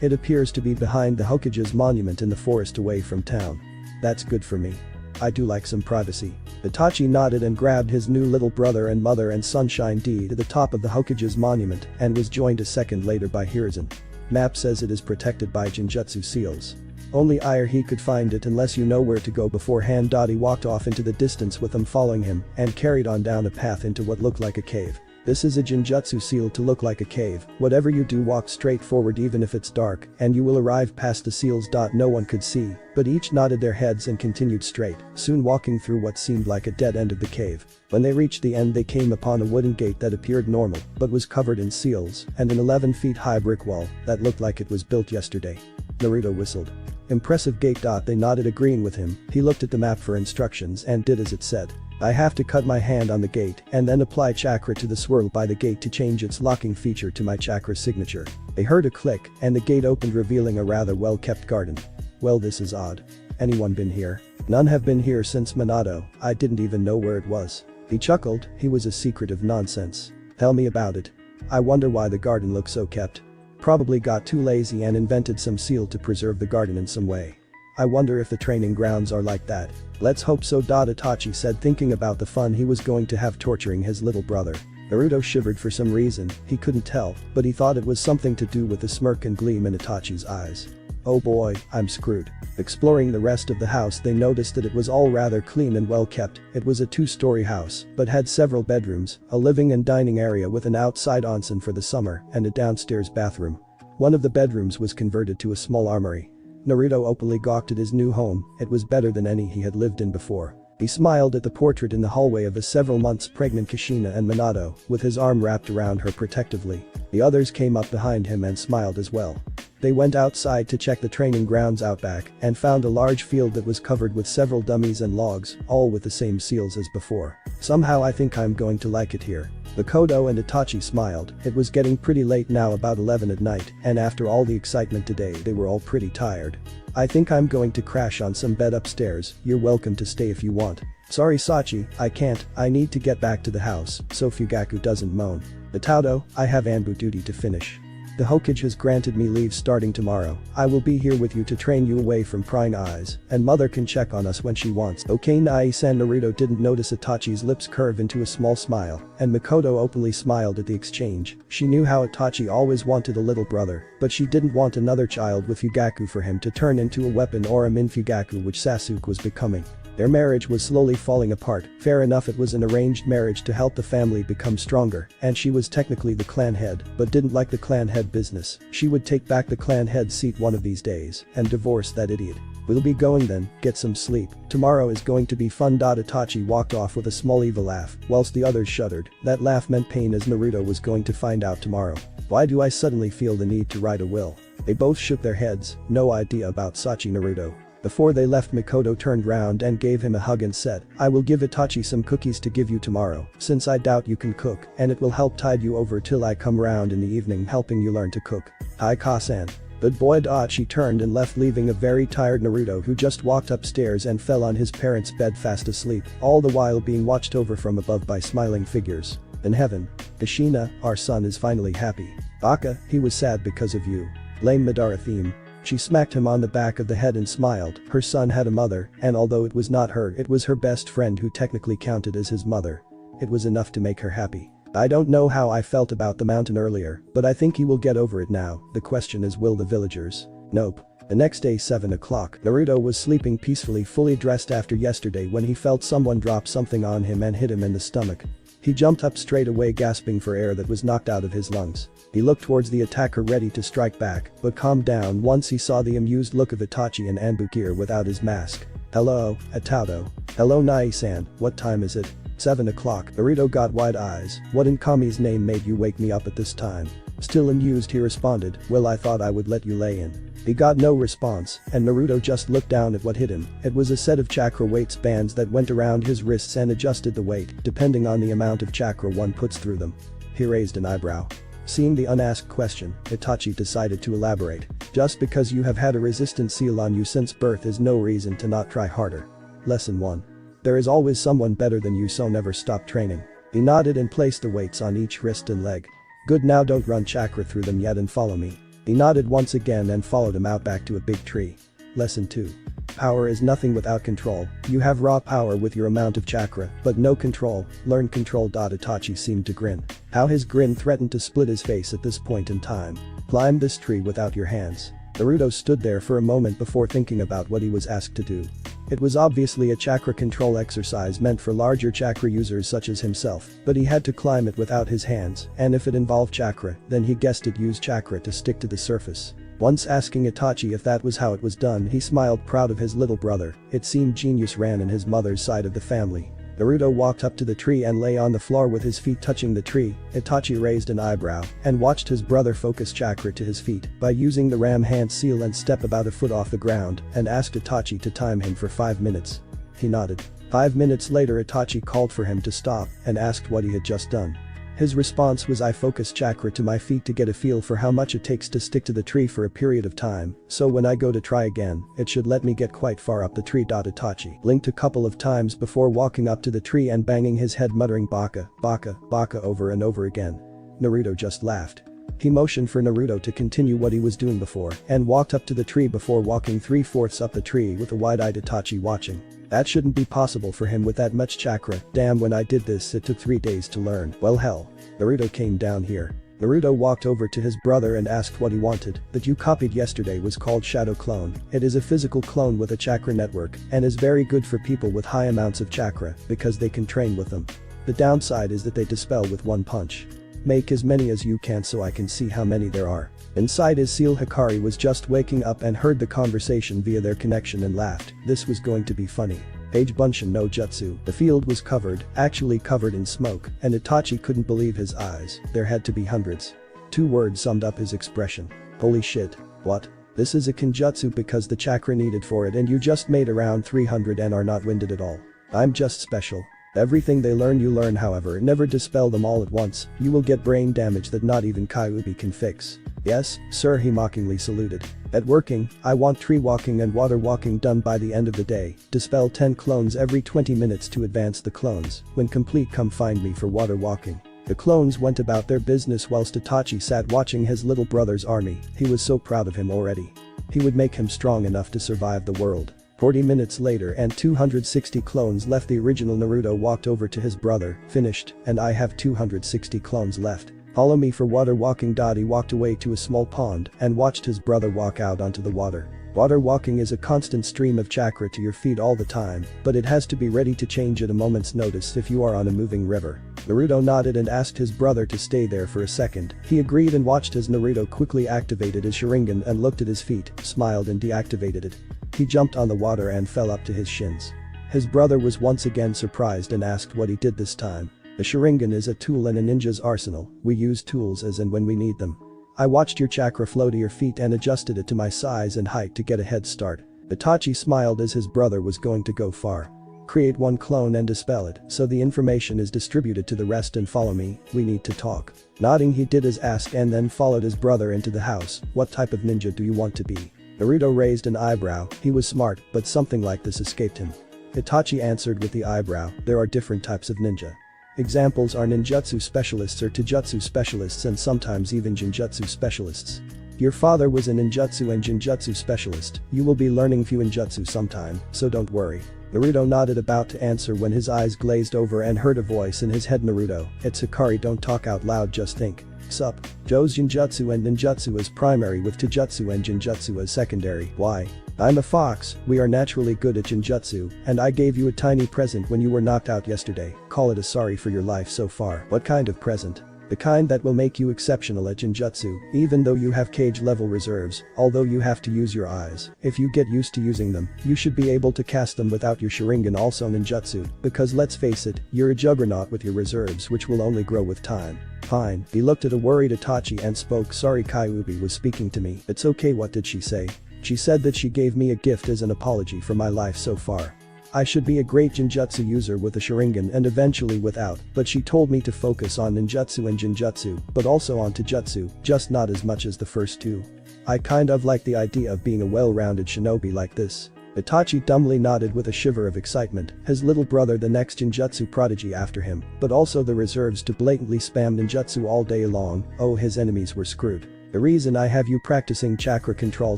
It appears to be behind the Hokage's monument in the forest away from town. That's good for me. I do like some privacy. Itachi nodded and grabbed his new little brother and mother and Sunshine D to the top of the Hokage's monument and was joined a second later by Hiruzen. Map says it is protected by Genjutsu seals. Only he could find it unless you know where to go. Beforehand, Dottie walked off into the distance with them following him and carried on down a path into what looked like a cave. This is a Genjutsu seal to look like a cave. Whatever you do, walk straight forward even if it's dark and you will arrive past the seals. No one could see, but each nodded their heads and continued straight, soon walking through what seemed like a dead end of the cave. When they reached the end, they came upon a wooden gate that appeared normal but was covered in seals and an 11 feet high brick wall that looked like it was built yesterday. Naruto whistled. Impressive gate. They nodded, agreeing with him. He looked at the map for instructions and did as it said. I have to cut my hand on the gate and then apply chakra to the swirl by the gate to change its locking feature to my chakra signature. They heard a click and the gate opened, revealing a rather well-kept garden. Well, this is odd. Anyone been here? None have been here since Minato. I didn't even know where it was. He chuckled. He was a secretive nonsense. Tell me about it. I wonder why the garden looks so kept. Probably got too lazy and invented some seal to preserve the garden in some way. I wonder if the training grounds are like that. Let's hope so. Itachi said, thinking about the fun he was going to have torturing his little brother. Naruto shivered for some reason, he couldn't tell, but he thought it was something to do with the smirk and gleam in Itachi's eyes. Oh boy, I'm screwed. Exploring the rest of the house, they noticed that it was all rather clean and well kept. It was a 2-story house, but had several bedrooms, a living and dining area with an outside onsen for the summer, and a downstairs bathroom. One of the bedrooms was converted to a small armory. Naruto openly gawked at his new home, it was better than any he had lived in before. He smiled at the portrait in the hallway of a several months pregnant Kushina and Minato, with his arm wrapped around her protectively. The others came up behind him and smiled as well. They went outside to check the training grounds out back and found a large field that was covered with several dummies and logs, all with the same seals as before. Somehow I think I'm going to like it here. Makoto and Itachi smiled, it was getting pretty late now, about 11 at night, and after all the excitement today they were all pretty tired. I think I'm going to crash on some bed upstairs, you're welcome to stay if you want. Sorry Sachi, I can't, I need to get back to the house, so Fugaku doesn't moan. Itato, I have Anbu duty to finish. The Hokage has granted me leave starting tomorrow. I will be here with you to train you away from prying eyes, and mother can check on us when she wants. Okay nice. Naruto didn't notice Itachi's lips curve into a small smile, and Makoto openly smiled at the exchange. She knew how Itachi always wanted a little brother, but she didn't want another child with Fugaku for him to turn into a weapon or a Min Fugaku, which Sasuke was becoming. Their marriage was slowly falling apart. Fair enough, it was an arranged marriage to help the family become stronger, and she was technically the clan head, but didn't like the clan head business. She would take back the clan head seat one of these days and divorce that idiot. We'll be going then, get some sleep. Tomorrow is going to be fun. Itachi walked off with a small evil laugh, whilst the others shuddered. That laugh meant pain, as Naruto was going to find out tomorrow. Why do I suddenly feel the need to write a will? They both shook their heads, no idea about Sachi. Naruto. Before they left, Makoto turned round and gave him a hug and said, I will give Itachi some cookies to give you tomorrow, since I doubt you can cook, and it will help tide you over till I come round in the evening helping you learn to cook. Hi Ka-san. Good boy. She turned and left, leaving a very tired Naruto who just walked upstairs and fell on his parents' bed fast asleep, all the while being watched over from above by smiling figures. In heaven. Kushina, our son is finally happy. Baka, he was sad because of you. Lame Madara theme. She smacked him on the back of the head and smiled. Her son had a mother, and although it was not her, it was her best friend who technically counted as his mother. It was enough to make her happy. I don't know how I felt about the mountain earlier, but I think he will get over it now. The question is, will the villagers? Nope. The next day, 7 o'clock, Naruto was sleeping peacefully, fully dressed after yesterday, when he felt someone drop something on him and hit him in the stomach. He jumped up straight away, gasping for air that was knocked out of his lungs. He looked towards the attacker ready to strike back, but calmed down once he saw the amused look of Itachi and Anbukir without his mask. Hello, Itato. Hello Nai-san, what time is it? 7 o'clock. Naruto got wide eyes. What in Kami's name made you wake me up at this time? Still amused, he responded, well, I thought I would let you lay in. He got no response, and Naruto just looked down at what hit him. It was a set of chakra weights bands that went around his wrists and adjusted the weight depending on the amount of chakra one puts through them. He raised an eyebrow. Seeing the unasked question, Itachi decided to elaborate. Just because you have had a resistance seal on you since birth is no reason to not try harder. Lesson 1. There is always someone better than you, so never stop training. He nodded and placed the weights on each wrist and leg. Good, now don't run chakra through them yet and follow me. He nodded once again and followed him out back to a big tree. Lesson 2. Power is nothing without control. You have raw power with your amount of chakra, but no control. Learn control. Itachi seemed to grin. How his grin threatened to split his face at this point in time. Climb this tree without your hands. Naruto stood there for a moment before thinking about what he was asked to do. It was obviously a chakra control exercise meant for larger chakra users such as himself, but he had to climb it without his hands, and if it involved chakra, then he guessed it used chakra to stick to the surface. Once asking Itachi if that was how it was done, he smiled, proud of his little brother. It seemed genius ran in his mother's side of the family. Naruto walked up to the tree and lay on the floor with his feet touching the tree. Itachi raised an eyebrow and watched his brother focus chakra to his feet by using the ram hand seal and step about a foot off the ground and asked Itachi to time him for 5 minutes. He nodded. 5 minutes later, Itachi called for him to stop and asked what he had just done. His response was, I focus chakra to my feet to get a feel for how much it takes to stick to the tree for a period of time, so when I go to try again, it should let me get quite far up the tree. Itachi blinked a couple of times before walking up to the tree and banging his head, muttering baka, baka, baka over and over again. Naruto just laughed. He motioned for Naruto to continue what he was doing before and walked up to the tree before walking 3/4 up the tree with a wide-eyed Itachi watching. That shouldn't be possible for him with that much chakra. Damn, when I did this it took 3 days to learn. Well hell. Naruto came down here. Naruto walked over to his brother and asked what he wanted. That you copied yesterday was called Shadow Clone. It is a physical clone with a chakra network and is very good for people with high amounts of chakra because they can train with them. The downside is that they dispel with one punch. Make as many as you can so I can see how many there are. Inside his seal, Hikari was just waking up and heard the conversation via their connection and laughed. This was going to be funny. Page Bunshin no Jutsu. The field was covered, actually covered in smoke, and Itachi couldn't believe his eyes. There had to be hundreds. 2 words summed up his expression. Holy shit. What? This is a Kenjutsu because the chakra needed for it and you just made around 300 and are not winded at all. I'm just special. Everything they learn you learn, however, never dispel them all at once. You will get brain damage that not even Kyuubi can fix. Yes, sir, he mockingly saluted. At working, I want tree walking and water walking done by the end of the day. Dispel 10 clones every 20 minutes to advance the clones. When complete, come find me for water walking. The clones went about their business whilst Itachi sat watching his little brother's army. He was so proud of him already. He would make him strong enough to survive the world. 40 minutes later and 260 clones left. The original Naruto walked over to his brother. Finished, and I have 260 clones left. Follow me for water walking. He walked away to a small pond and watched his brother walk out onto the water. Water walking is a constant stream of chakra to your feet all the time, but it has to be ready to change at a moment's notice if you are on a moving river. Naruto nodded and asked his brother to stay there for a second. He agreed and watched as Naruto quickly activated his Sharingan and looked at his feet, smiled and deactivated it. He jumped on the water and fell up to his shins. His brother was once again surprised and asked what he did this time. The Sharingan is a tool in a ninja's arsenal. We use tools as and when we need them. I watched your chakra flow to your feet and adjusted it to my size and height to get a head start. Itachi smiled as his brother was going to go far. Create 1 clone and dispel it, so the information is distributed to the rest and follow me, we need to talk. Nodding, he did as asked and then followed his brother into the house. What type of ninja do you want to be? Naruto raised an eyebrow. He was smart, but something like this escaped him. Itachi answered with the eyebrow. There are different types of ninja. Examples are ninjutsu specialists or taijutsu specialists and sometimes even jinjutsu specialists. Your father was a ninjutsu and jinjutsu specialist. You will be learning fuinjutsu sometime, so don't worry. Naruto nodded, about to answer when his eyes glazed over and heard a voice in his head. Naruto, it's Hikari, don't talk out loud, just think. Sup? Joe's jinjutsu and ninjutsu as primary with taijutsu and jinjutsu as secondary. Why? I'm a fox, we are naturally good at jinjutsu, and I gave you a tiny present when you were knocked out yesterday. Call it a sorry for your life so far. What kind of present? The kind that will make you exceptional at jinjutsu, even though you have cage level reserves, although you have to use your eyes. If you get used to using them, you should be able to cast them without your Sharingan, also ninjutsu, because let's face it, you're a juggernaut with your reserves which will only grow with time. Fine. He looked at a worried Itachi and spoke. Sorry, Kyuubi was speaking to me. It's okay. What did she say? She said that she gave me a gift as an apology for my life so far. I should be a great jinjutsu user with a Sharingan and eventually without, but she told me to focus on ninjutsu and jinjutsu, but also on taijutsu, just not as much as the first 2. I kind of like the idea of being a well-rounded shinobi like this. Itachi dumbly nodded with a shiver of excitement, his little brother the next ninjutsu prodigy after him, but also the reserves to blatantly spam ninjutsu all day long. Oh, his enemies were screwed. The reason I have you practicing chakra control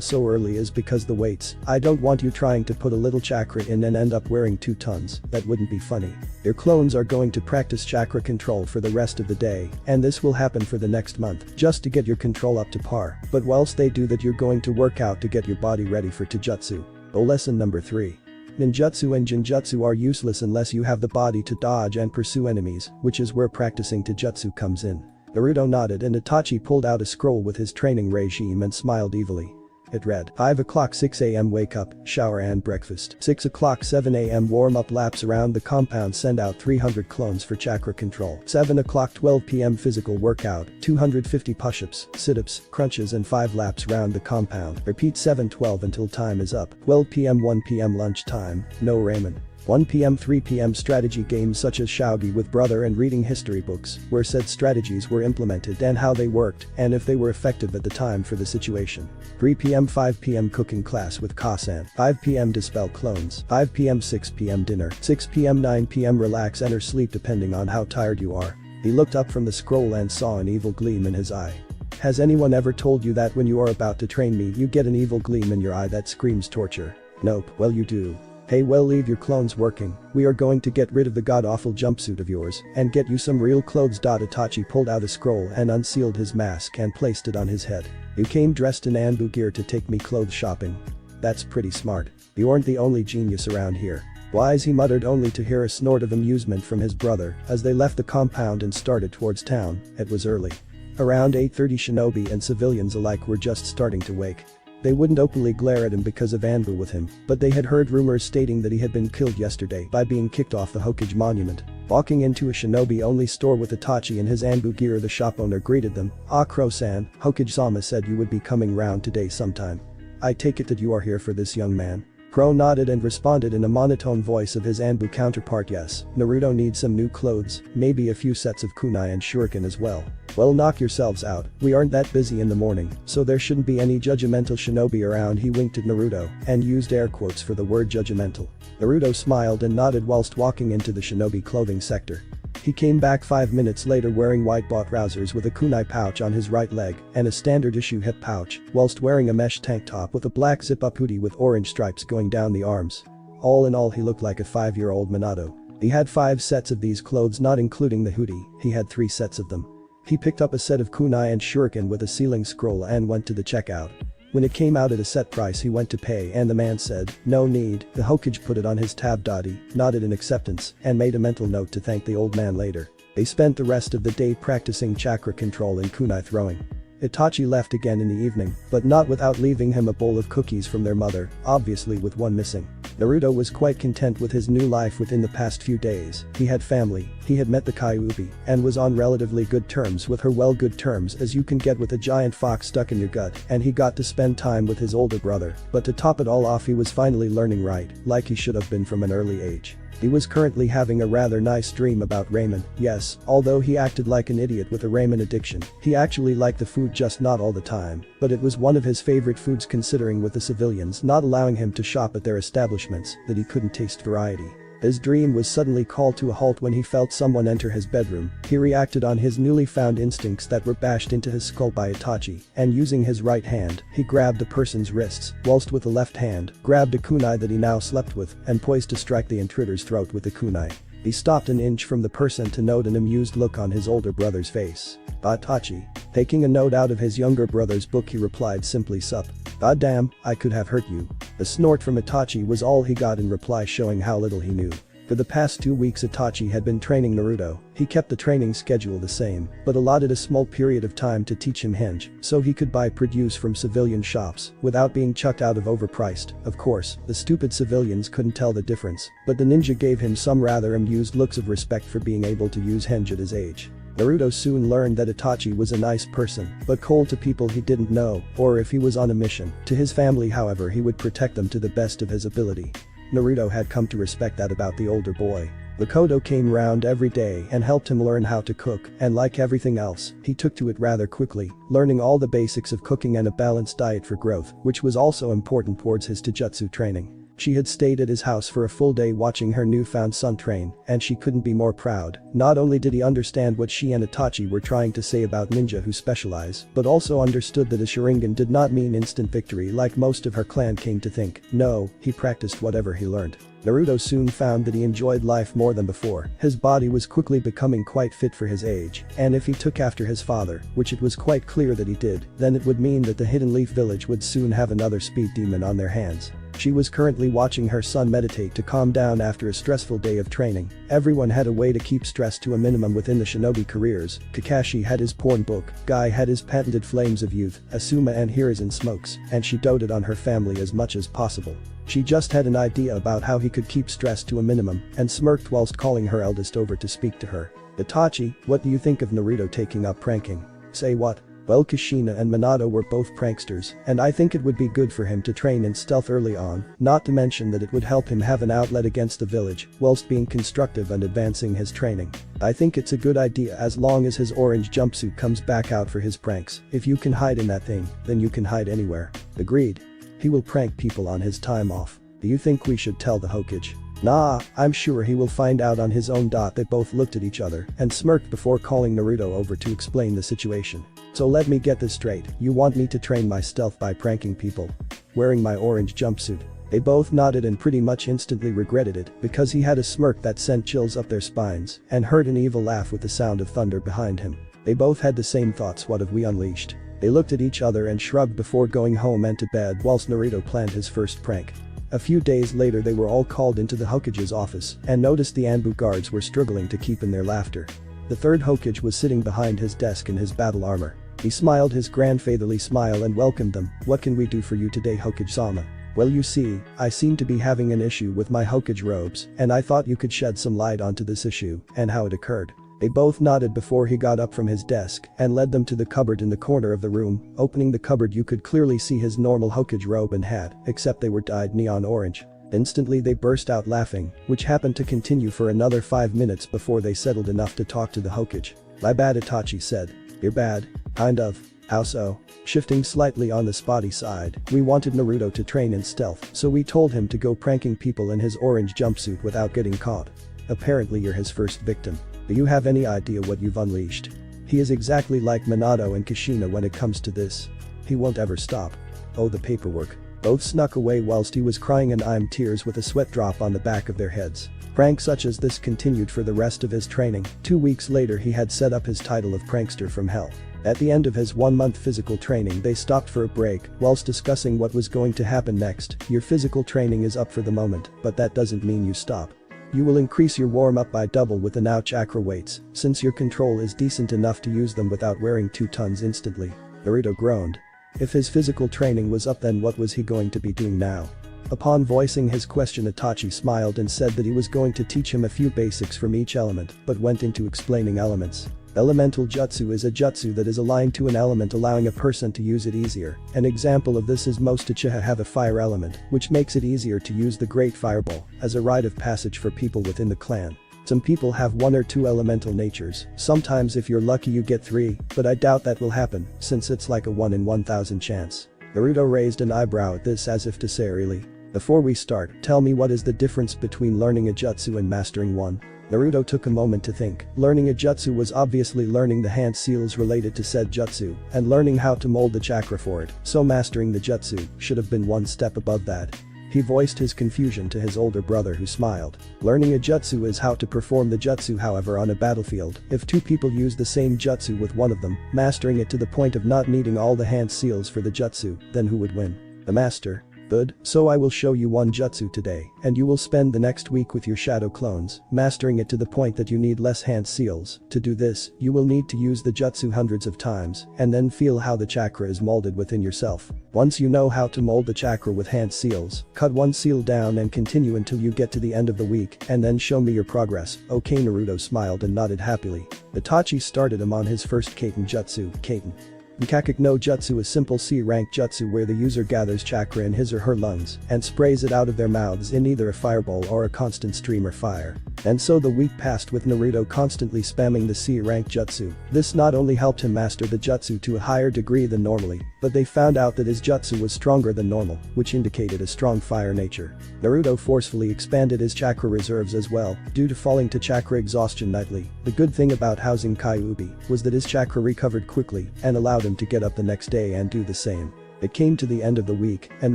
so early is because the weights. I don't want you trying to put a little chakra in and end up wearing 2 tons, that wouldn't be funny. Your clones are going to practice chakra control for the rest of the day, and this will happen for the next month, just to get your control up to par, but whilst they do that you're going to work out to get your body ready for taijutsu. Oh, lesson number 3. Ninjutsu and jinjutsu are useless unless you have the body to dodge and pursue enemies, which is where practicing taijutsu comes in. Naruto nodded and Itachi pulled out a scroll with his training regime and smiled evilly. It read, 5 o'clock 6 a.m. wake up, shower and breakfast. 6 o'clock 7 a.m. warm up laps around the compound, send out 300 clones for chakra control. 7 o'clock 12 p.m. physical workout, 250 push-ups, sit-ups, crunches and 5 laps round the compound. Repeat 7-12 until time is up. 12 p.m. 1 p.m. lunch time, no ramen. 1 p.m. 3 p.m. strategy games such as shogi with brother and reading history books, where said strategies were implemented and how they worked and if they were effective at the time for the situation. 3 p.m. 5 p.m. cooking class with Kasan. 5 p.m. dispel clones. 5 p.m. 6 p.m. dinner. 6 p.m. 9 p.m. relax and or sleep depending on how tired you are. He looked up from the scroll and saw an evil gleam in his eye. Has anyone ever told you that when you are about to train me you get an evil gleam in your eye that screams torture? Nope, well you do. Hey, well, leave your clones working. We are going to get rid of the god-awful jumpsuit of yours and get you some real clothes. Itachi pulled out a scroll and unsealed his mask and placed it on his head. You came dressed in Anbu gear to take me clothes shopping. That's pretty smart. You aren't the only genius around here. Wise, he muttered, only to hear a snort of amusement from his brother as they left the compound and started towards town. It was early. Around 8:30, shinobi and civilians alike were just starting to wake. They wouldn't openly glare at him because of Anbu with him, but they had heard rumors stating that he had been killed yesterday by being kicked off the Hokage monument. Walking into a shinobi-only store with Itachi and his Anbu gear, the shop owner greeted them. "Ah, Crow-san, Hokage-sama said you would be coming round today sometime. I take it that you are here for this young man?" Crow nodded and responded in a monotone voice of his Anbu counterpart. "Yes, Naruto needs some new clothes, maybe a few sets of kunai and shuriken as well." "Well, knock yourselves out, we aren't that busy in the morning, so there shouldn't be any judgmental shinobi around." He winked at Naruto and used air quotes for the word judgmental. Naruto smiled and nodded whilst walking into the shinobi clothing sector. He came back 5 minutes later wearing white bought trousers with a kunai pouch on his right leg and a standard issue hip pouch, whilst wearing a mesh tank top with a black zip-up hoodie with orange stripes going down the arms. All in all, he looked like a 5-year-old Minato. He had 5 sets of these clothes, not including the hoodie. He had 3 sets of them. He picked up a set of kunai and shuriken with a ceiling scroll and went to the checkout. When it came out at a set price, he went to pay and the man said, "No need." The Hokage put it on his tab. He nodded in acceptance and made a mental note to thank the old man later. They spent the rest of the day practicing chakra control and kunai throwing. Itachi left again in the evening, but not without leaving him a bowl of cookies from their mother, obviously with one missing. Naruto was quite content with his new life within the past few days. He had family, he had met the Kyuubi, and was on relatively good terms with her, well, good terms as you can get with a giant fox stuck in your gut, and he got to spend time with his older brother. But to top it all off, he was finally learning right, like he should have been from an early age. He was currently having a rather nice dream about ramen. Yes, although he acted like an idiot with a ramen addiction, he actually liked the food, just not all the time, but it was one of his favorite foods, considering with the civilians not allowing him to shop at their establishments that he couldn't taste variety. His dream was suddenly called to a halt when he felt someone enter his bedroom. He reacted on his newly found instincts that were bashed into his skull by Itachi, and using his right hand, he grabbed the person's wrists, whilst with the left hand, grabbed a kunai that he now slept with, and poised to strike the intruder's throat with the kunai. He stopped an inch from the person to note an amused look on his older brother's face. "Itachi." Taking a note out of his younger brother's book, he replied simply, "Sup. God damn, I could have hurt you." The snort from Itachi was all he got in reply, showing how little he knew. For the past 2 weeks, Itachi had been training Naruto. He kept the training schedule the same, but allotted a small period of time to teach him henge, so he could buy produce from civilian shops without being chucked out of overpriced. Of course, the stupid civilians couldn't tell the difference, but the ninja gave him some rather amused looks of respect for being able to use henge at his age. Naruto soon learned that Itachi was a nice person, but cold to people he didn't know, or if he was on a mission. To his family, however, he would protect them to the best of his ability. Naruto had come to respect that about the older boy. Makoto came round every day and helped him learn how to cook, and like everything else, he took to it rather quickly, learning all the basics of cooking and a balanced diet for growth, which was also important towards his taijutsu training. She had stayed at his house for a full day watching her newfound son train, and she couldn't be more proud. Not only did he understand what she and Itachi were trying to say about ninja who specialize, but also understood that a Sharingan did not mean instant victory like most of her clan came to think. No, he practiced whatever he learned. Naruto soon found that he enjoyed life more than before. His body was quickly becoming quite fit for his age, and if he took after his father, which it was quite clear that he did, then it would mean that the Hidden Leaf village would soon have another speed demon on their hands. She was currently watching her son meditate to calm down after a stressful day of training. Everyone had a way to keep stress to a minimum within the shinobi careers. Kakashi had his porn book, Guy had his patented flames of youth, Asuma and Hiruzen smokes, and she doted on her family as much as possible. She just had an idea about how he could keep stress to a minimum, and smirked whilst calling her eldest over to speak to her. "Itachi, what do you think of Naruto taking up pranking?" "Say what?" "Well, Kushina and Minato were both pranksters, and I think it would be good for him to train in stealth early on, not to mention that it would help him have an outlet against the village, whilst being constructive and advancing his training. I think it's a good idea as long as his orange jumpsuit comes back out for his pranks. If you can hide in that thing, then you can hide anywhere." "Agreed. He will prank people on his time off. Do you think we should tell the Hokage?" "Nah, I'm sure he will find out on his own." They both looked at each other and smirked before calling Naruto over to explain the situation. "So let me get this straight, you want me to train my stealth by pranking people? Wearing my orange jumpsuit?" They both nodded and pretty much instantly regretted it, because he had a smirk that sent chills up their spines, and heard an evil laugh with the sound of thunder behind him. They both had the same thoughts. What have we unleashed? They looked at each other and shrugged before going home and to bed whilst Naruto planned his first prank. A few days later they were all called into the Hokage's office and noticed the Anbu guards were struggling to keep in their laughter. The third Hokage was sitting behind his desk in his battle armor. He smiled his grandfatherly smile and welcomed them. "What can we do for you today, Hokage-sama?" "Well, you see, I seem to be having an issue with my Hokage robes, and I thought you could shed some light onto this issue and how it occurred." They both nodded before he got up from his desk and led them to the cupboard in the corner of the room. Opening the cupboard, you could clearly see his normal Hokage robe and hat, except they were dyed neon orange. Instantly they burst out laughing, which happened to continue for another 5 minutes before they settled enough to talk to the Hokage. "My bad," Itachi said. "You're bad? Kind of. How so?" Shifting slightly on the spotty side, "We wanted Naruto to train in stealth, so we told him to go pranking people in his orange jumpsuit without getting caught. Apparently you're his first victim. Do you have any idea what you've unleashed? He is exactly like Minato and Kushina when it comes to this. He won't ever stop." "Oh, the paperwork." Both snuck away whilst he was crying and I'm tears with a sweat drop on the back of their heads. Pranks such as this continued for the rest of his training. 2 weeks later he had set up his title of Prankster from Hell. At the end of his 1-month physical training they stopped for a break whilst discussing what was going to happen next. "Your physical training is up for the moment, but that doesn't mean you stop. You will increase your warm-up by double with the now chakra weights, since your control is decent enough to use them without wearing 2 tons instantly." Naruto groaned. If his physical training was up, then what was he going to be doing now? Upon voicing his question, Itachi smiled and said that he was going to teach him a few basics from each element, but went into explaining elements. Elemental jutsu is a jutsu that is aligned to an element, allowing a person to use it easier. An example of this is most Uchiha have a fire element, which makes it easier to use the Great Fireball as a rite of passage for people within the clan. Some people have 1 or 2 elemental natures. Sometimes if you're lucky you get 3, but I doubt that will happen since it's like a 1 in 1,000 chance. Naruto raised an eyebrow at this as if to say, "Really? Before we start, tell me, what is the difference between learning a jutsu and mastering one?" Naruto took a moment to think. Learning a jutsu was obviously learning the hand seals related to said jutsu and learning how to mold the chakra for it, so mastering the jutsu should have been 1 step above that. He voiced his confusion to his older brother, who smiled. Learning a jutsu is how to perform the jutsu, however on a battlefield, if 2 people use the same jutsu with one of them mastering it to the point of not needing all the hand seals for the jutsu, then who would win? The master. Good, so I will show you one jutsu today, and you will spend the next week with your shadow clones, mastering it to the point that you need less hand seals. To do this, you will need to use the jutsu hundreds of times, and then feel how the chakra is molded within yourself. Once you know how to mold the chakra with hand seals, cut 1 seal down and continue until you get to the end of the week, and then show me your progress. "Okay." Naruto smiled and nodded happily. Itachi started him on his first Kaiten jutsu, Kaiten. Nikakik no Jutsu is simple C-rank jutsu where the user gathers chakra in his or her lungs and sprays it out of their mouths in either a fireball or a constant stream or fire. And so the week passed with Naruto constantly spamming the C-rank jutsu. This not only helped him master the jutsu to a higher degree than normally, but they found out that his jutsu was stronger than normal, which indicated a strong fire nature. Naruto forcefully expanded his chakra reserves as well, due to falling to chakra exhaustion nightly. The good thing about housing Kyuubi was that his chakra recovered quickly and allowed him to get up the next day and do the same. It came to the end of the week, and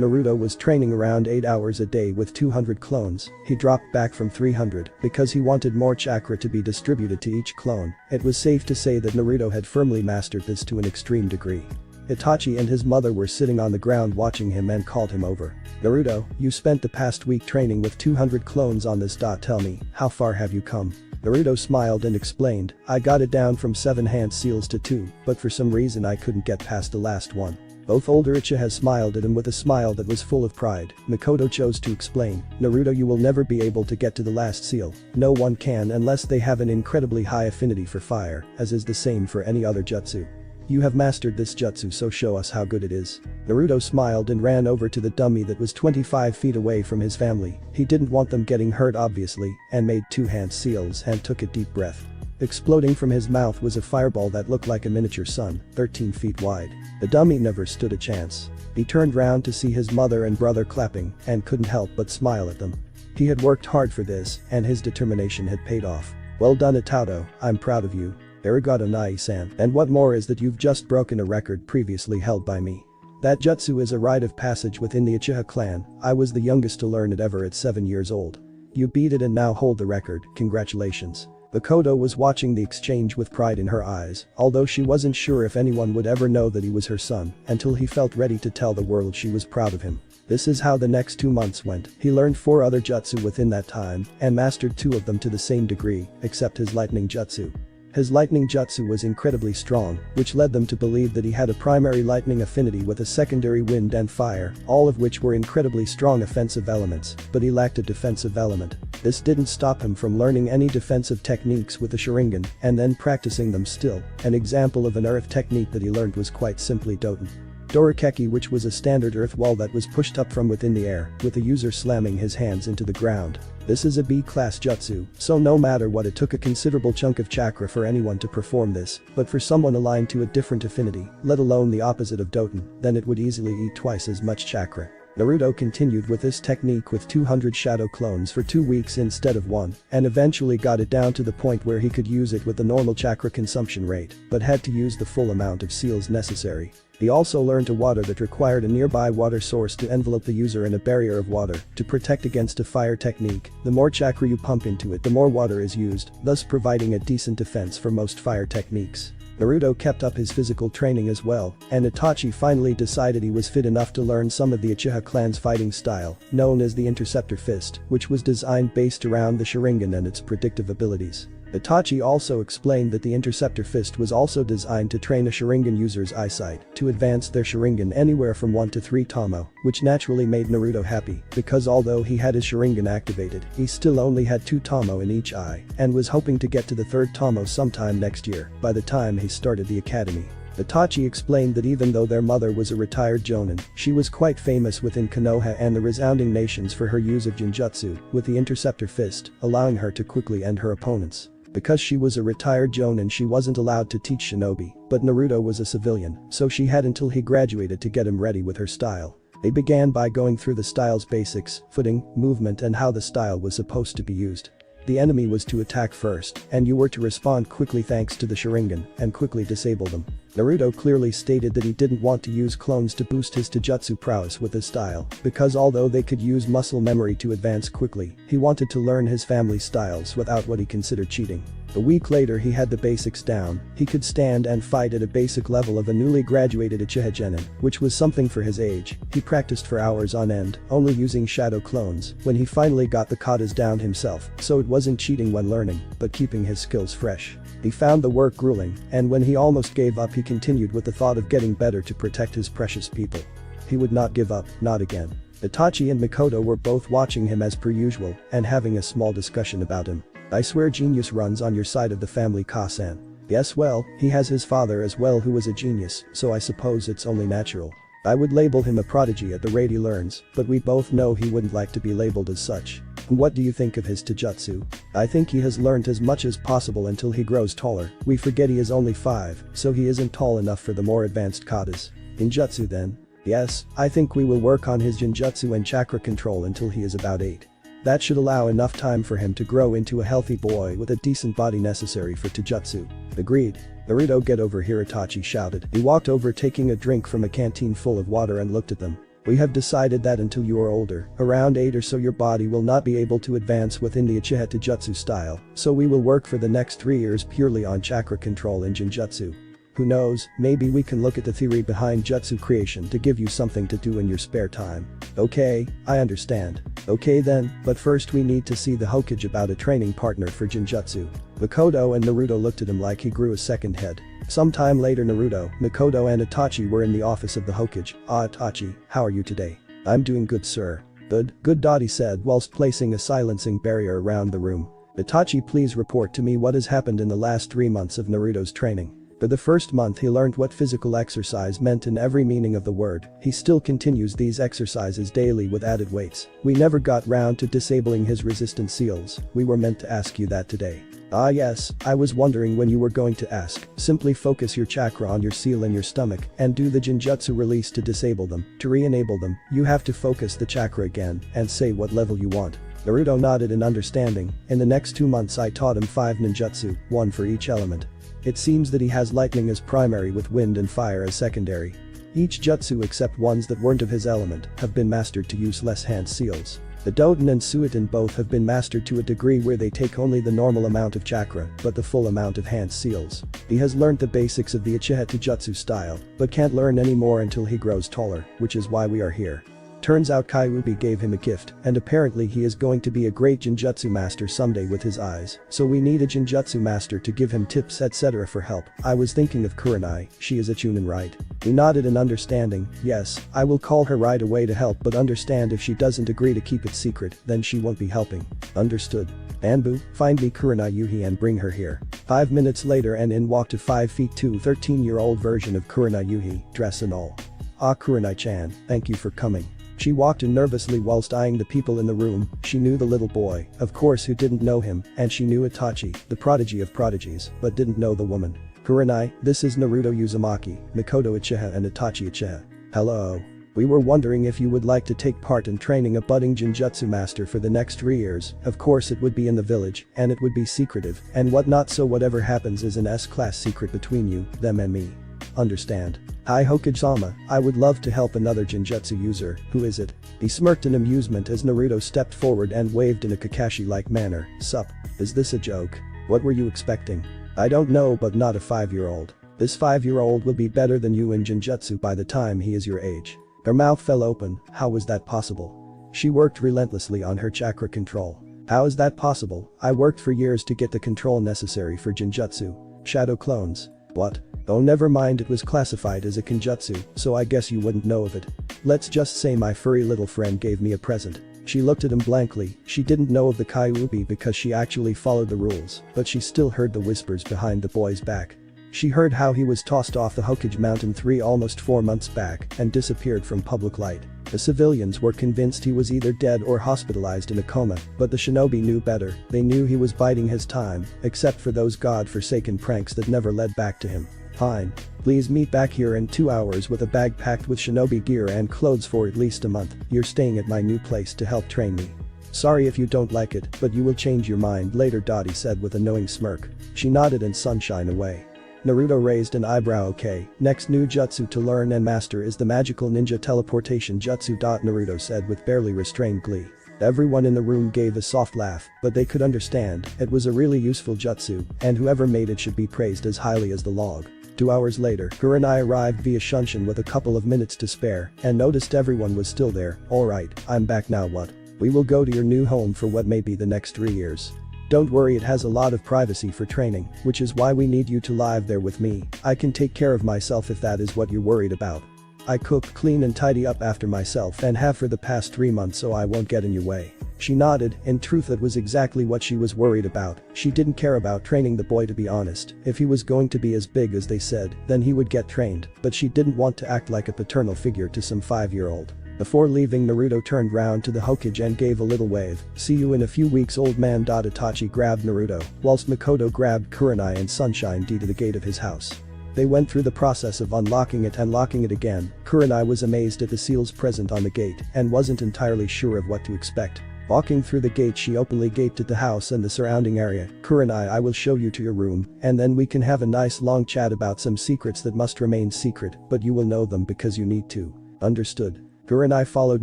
Naruto was training around 8 hours a day with 200 clones. He dropped back from 300 because he wanted more chakra to be distributed to each clone. It was safe to say that Naruto had firmly mastered this to an extreme degree. Itachi and his mother were sitting on the ground watching him and called him over. "Naruto, you spent the past week training with 200 clones on this. Tell me, how far have you come?" Naruto smiled and explained, "I got it down from 7 hand seals to 2, but for some reason I couldn't get past the last one." Both older Uchiha smiled at him with a smile that was full of pride. Mikoto chose to explain, "Naruto, you will never be able to get to the last seal. No one can unless they have an incredibly high affinity for fire, as is the same for any other jutsu. You have mastered this jutsu, so show us how good it is." Naruto smiled and ran over to the dummy that was 25 feet away from his family. He didn't want them getting hurt obviously, and made 2 hand seals and took a deep breath. Exploding from his mouth was a fireball that looked like a miniature sun, 13 feet wide. The dummy never stood a chance. He turned round to see his mother and brother clapping and couldn't help but smile at them. He had worked hard for this, and his determination had paid off. "Well done, Itato, I'm proud of you. Arigato nai-san. And what more is that you've just broken a record previously held by me. That jutsu is a rite of passage within the Uchiha clan. I was the youngest to learn it ever at 7 years old. You beat it and now hold the record, congratulations." Mikoto was watching the exchange with pride in her eyes, although she wasn't sure if anyone would ever know that he was her son, until he felt ready to tell the world she was proud of him. This is how the next 2 months went. He learned 4 other jutsu within that time and mastered 2 of them to the same degree, except his lightning jutsu. His lightning jutsu was incredibly strong, which led them to believe that he had a primary lightning affinity with a secondary wind and fire, all of which were incredibly strong offensive elements, but he lacked a defensive element. This didn't stop him from learning any defensive techniques with the Sharingan and then practicing them still. An example of an earth technique that he learned was quite simply Doten Dorakeki, which was a standard earth wall that was pushed up from within the air, with the user slamming his hands into the ground. This is a B-class jutsu, so no matter what, it took a considerable chunk of chakra for anyone to perform this, but for someone aligned to a different affinity, let alone the opposite of Doten, then it would easily eat twice as much chakra. Naruto continued with this technique with 200 shadow clones for 2 weeks instead of 1, and eventually got it down to the point where he could use it with the normal chakra consumption rate, but had to use the full amount of seals necessary. He also learned a water that required a nearby water source to envelope the user in a barrier of water to protect against a fire technique. The more chakra you pump into it, the more water is used, thus providing a decent defense for most fire techniques. Naruto kept up his physical training as well, and Itachi finally decided he was fit enough to learn some of the Uchiha clan's fighting style, known as the Interceptor Fist, which was designed based around the Sharingan and its predictive abilities. Itachi also explained that the Interceptor Fist was also designed to train a Sharingan user's eyesight to advance their Sharingan anywhere from 1 to 3 tomo, which naturally made Naruto happy, because although he had his Sharingan activated, he still only had 2 tomo in each eye, and was hoping to get to the 3rd tomo sometime next year, by the time he started the academy. Itachi explained that even though their mother was a retired jonin, she was quite famous within Konoha and the resounding nations for her use of Genjutsu, with the Interceptor Fist, allowing her to quickly end her opponents. Because she was a retired jonin, she wasn't allowed to teach shinobi, but Naruto was a civilian, so she had until he graduated to get him ready with her style. They began by going through the style's basics, footing, movement, and how the style was supposed to be used. The enemy was to attack first, and you were to respond quickly thanks to the Sharingan, and quickly disable them. Naruto clearly stated that he didn't want to use clones to boost his taijutsu prowess with his style, because although they could use muscle memory to advance quickly, he wanted to learn his family styles without what he considered cheating. A week later he had the basics down, he could stand and fight at a basic level of a newly graduated Uchiha Genin, which was something for his age. He practiced for hours on end, only using shadow clones, when he finally got the katas down himself, so it wasn't cheating when learning, but keeping his skills fresh. He found the work grueling, and when he almost gave up he continued with the thought of getting better to protect his precious people. He would not give up, not again. Itachi and Mikoto were both watching him as per usual, and having a small discussion about him. I swear genius runs on your side of the family, Ka-san. Yes, well, he has his father as well who was a genius, so I suppose it's only natural. I would label him a prodigy at the rate he learns, but we both know he wouldn't like to be labeled as such. What do you think of his taijutsu? I think he has learned as much as possible until he grows taller. We forget he is only 5, so he isn't tall enough for the more advanced katas. Genjutsu then? Yes, I think we will work on his genjutsu and chakra control until he is about 8. That should allow enough time for him to grow into a healthy boy with a decent body necessary for taijutsu. Agreed. Naruto, get over here, Itachi shouted. He walked over, taking a drink from a canteen full of water, and looked at them. We have decided that until you are older, around 8 or so, your body will not be able to advance within the Uchiha taijutsu style, so we will work for the next 3 years purely on chakra control and genjutsu. Who knows, maybe we can look at the theory behind jutsu creation to give you something to do in your spare time. Okay, I understand. Okay then, but first we need to see the Hokage about a training partner for genjutsu. Mikoto and Naruto looked at him like he grew a second head. Sometime later, Naruto, Mikoto and Itachi were in the office of the Hokage. Ah, Itachi, how are you today? I'm doing good, sir. Good, Dottie said whilst placing a silencing barrier around the room. Itachi, please report to me what has happened in the last 3 months of Naruto's training. For the first month he learned what physical exercise meant in every meaning of the word. He still continues these exercises daily with added weights. We never got round to disabling his resistance seals. We were meant to ask you that today. Ah yes, I was wondering when you were going to ask. Simply focus your chakra on your seal in your stomach and do the genjutsu release to disable them. To re-enable them, you have to focus the chakra again and say what level you want. Naruto nodded in understanding. In the next 2 months I taught him 5 ninjutsu, 1 for each element. It seems that he has lightning as primary with wind and fire as secondary. Each jutsu except ones that weren't of his element have been mastered to use less hand seals. The Doten and Suiton both have been mastered to a degree where they take only the normal amount of chakra but the full amount of hand seals. He has learned the basics of the Uchiha taijutsu style but can't learn any more until he grows taller, which is why we are here. Turns out Kyuubi gave him a gift, and apparently he is going to be a great Genjutsu master someday with his eyes. So we need a Genjutsu master to give him tips etc. for help. I was thinking of Kurenai, she is a Chunin, right? He nodded in understanding. Yes, I will call her right away to help, but understand if she doesn't agree to keep it secret, then she won't be helping. Understood. Anbu, find me Kurenai Yuhi and bring her here. 5 minutes later and in walked a 5'2" 13-year-old version of Kurenai Yuhi, dress and all. Ah, Kurenai-chan, thank you for coming. She walked in nervously whilst eyeing the people in the room. She knew the little boy, of course, who didn't know him, and she knew Itachi, the prodigy of prodigies, but didn't know the woman. Kurenai, this is Naruto Uzumaki, Mikoto Uchiha and Itachi Uchiha. Hello. We were wondering if you would like to take part in training a budding Genjutsu master for the next 3 years. Of course it would be in the village, and it would be secretive, and whatnot, so whatever happens is an S-class secret between you, them and me. Understand? Hi Hokage-sama, I would love to help another Genjutsu user, who is it? He smirked in amusement as Naruto stepped forward and waved in a Kakashi-like manner. Sup? Is this a joke? What were you expecting? I don't know, but not a 5-year-old. This 5-year-old will be better than you in Genjutsu by the time he is your age. Her mouth fell open. How was that possible? She worked relentlessly on her chakra control. How is that possible? I worked for years to get the control necessary for Genjutsu. Shadow clones. What? Oh, never mind, it was classified as a Kenjutsu, so I guess you wouldn't know of it. Let's just say my furry little friend gave me a present. She looked at him blankly. She didn't know of the Kyuubi because she actually followed the rules, but she still heard the whispers behind the boy's back. She heard how he was tossed off the Hokage Mountain 3 almost 4 months back and disappeared from public light. The civilians were convinced he was either dead or hospitalized in a coma, but the shinobi knew better. They knew he was biding his time, except for those god-forsaken pranks that never led back to him. Fine. Please meet back here in 2 hours with a bag packed with shinobi gear and clothes for at least a month. You're staying at my new place to help train me. Sorry if you don't like it, but you will change your mind later, Dottie said with a knowing smirk. She nodded and sunshine away. Naruto raised an eyebrow. Okay, next new jutsu to learn and master is the magical ninja teleportation jutsu. Naruto said with barely restrained glee. Everyone in the room gave a soft laugh, but they could understand, it was a really useful jutsu, and whoever made it should be praised as highly as the log. 2 hours later, Kurenai arrived via Shunshin with a couple of minutes to spare, and noticed everyone was still there. Alright, I'm back now. What? We will go to your new home for what may be the next 3 years. Don't worry, it has a lot of privacy for training, which is why we need you to live there with me. I can take care of myself if that is what you're worried about. I cook, clean and tidy up after myself and have for the past 3 months, so I won't get in your way. She nodded. In truth, that was exactly what she was worried about. She didn't care about training the boy, to be honest. If he was going to be as big as they said, then he would get trained, but she didn't want to act like a paternal figure to some 5-year-old. Before leaving, Naruto turned round to the Hokage and gave a little wave. See you in a few weeks, old man. Itachi grabbed Naruto, whilst Mikoto grabbed Kurenai and Sunshine D to the gate of his house. They went through the process of unlocking it and locking it again. Kurenai was amazed at the seals present on the gate and wasn't entirely sure of what to expect. Walking through the gate, she openly gaped at the house and the surrounding area. Kurenai, I will show you to your room, and then we can have a nice long chat about some secrets that must remain secret, but you will know them because you need to. Understood. Kurenai followed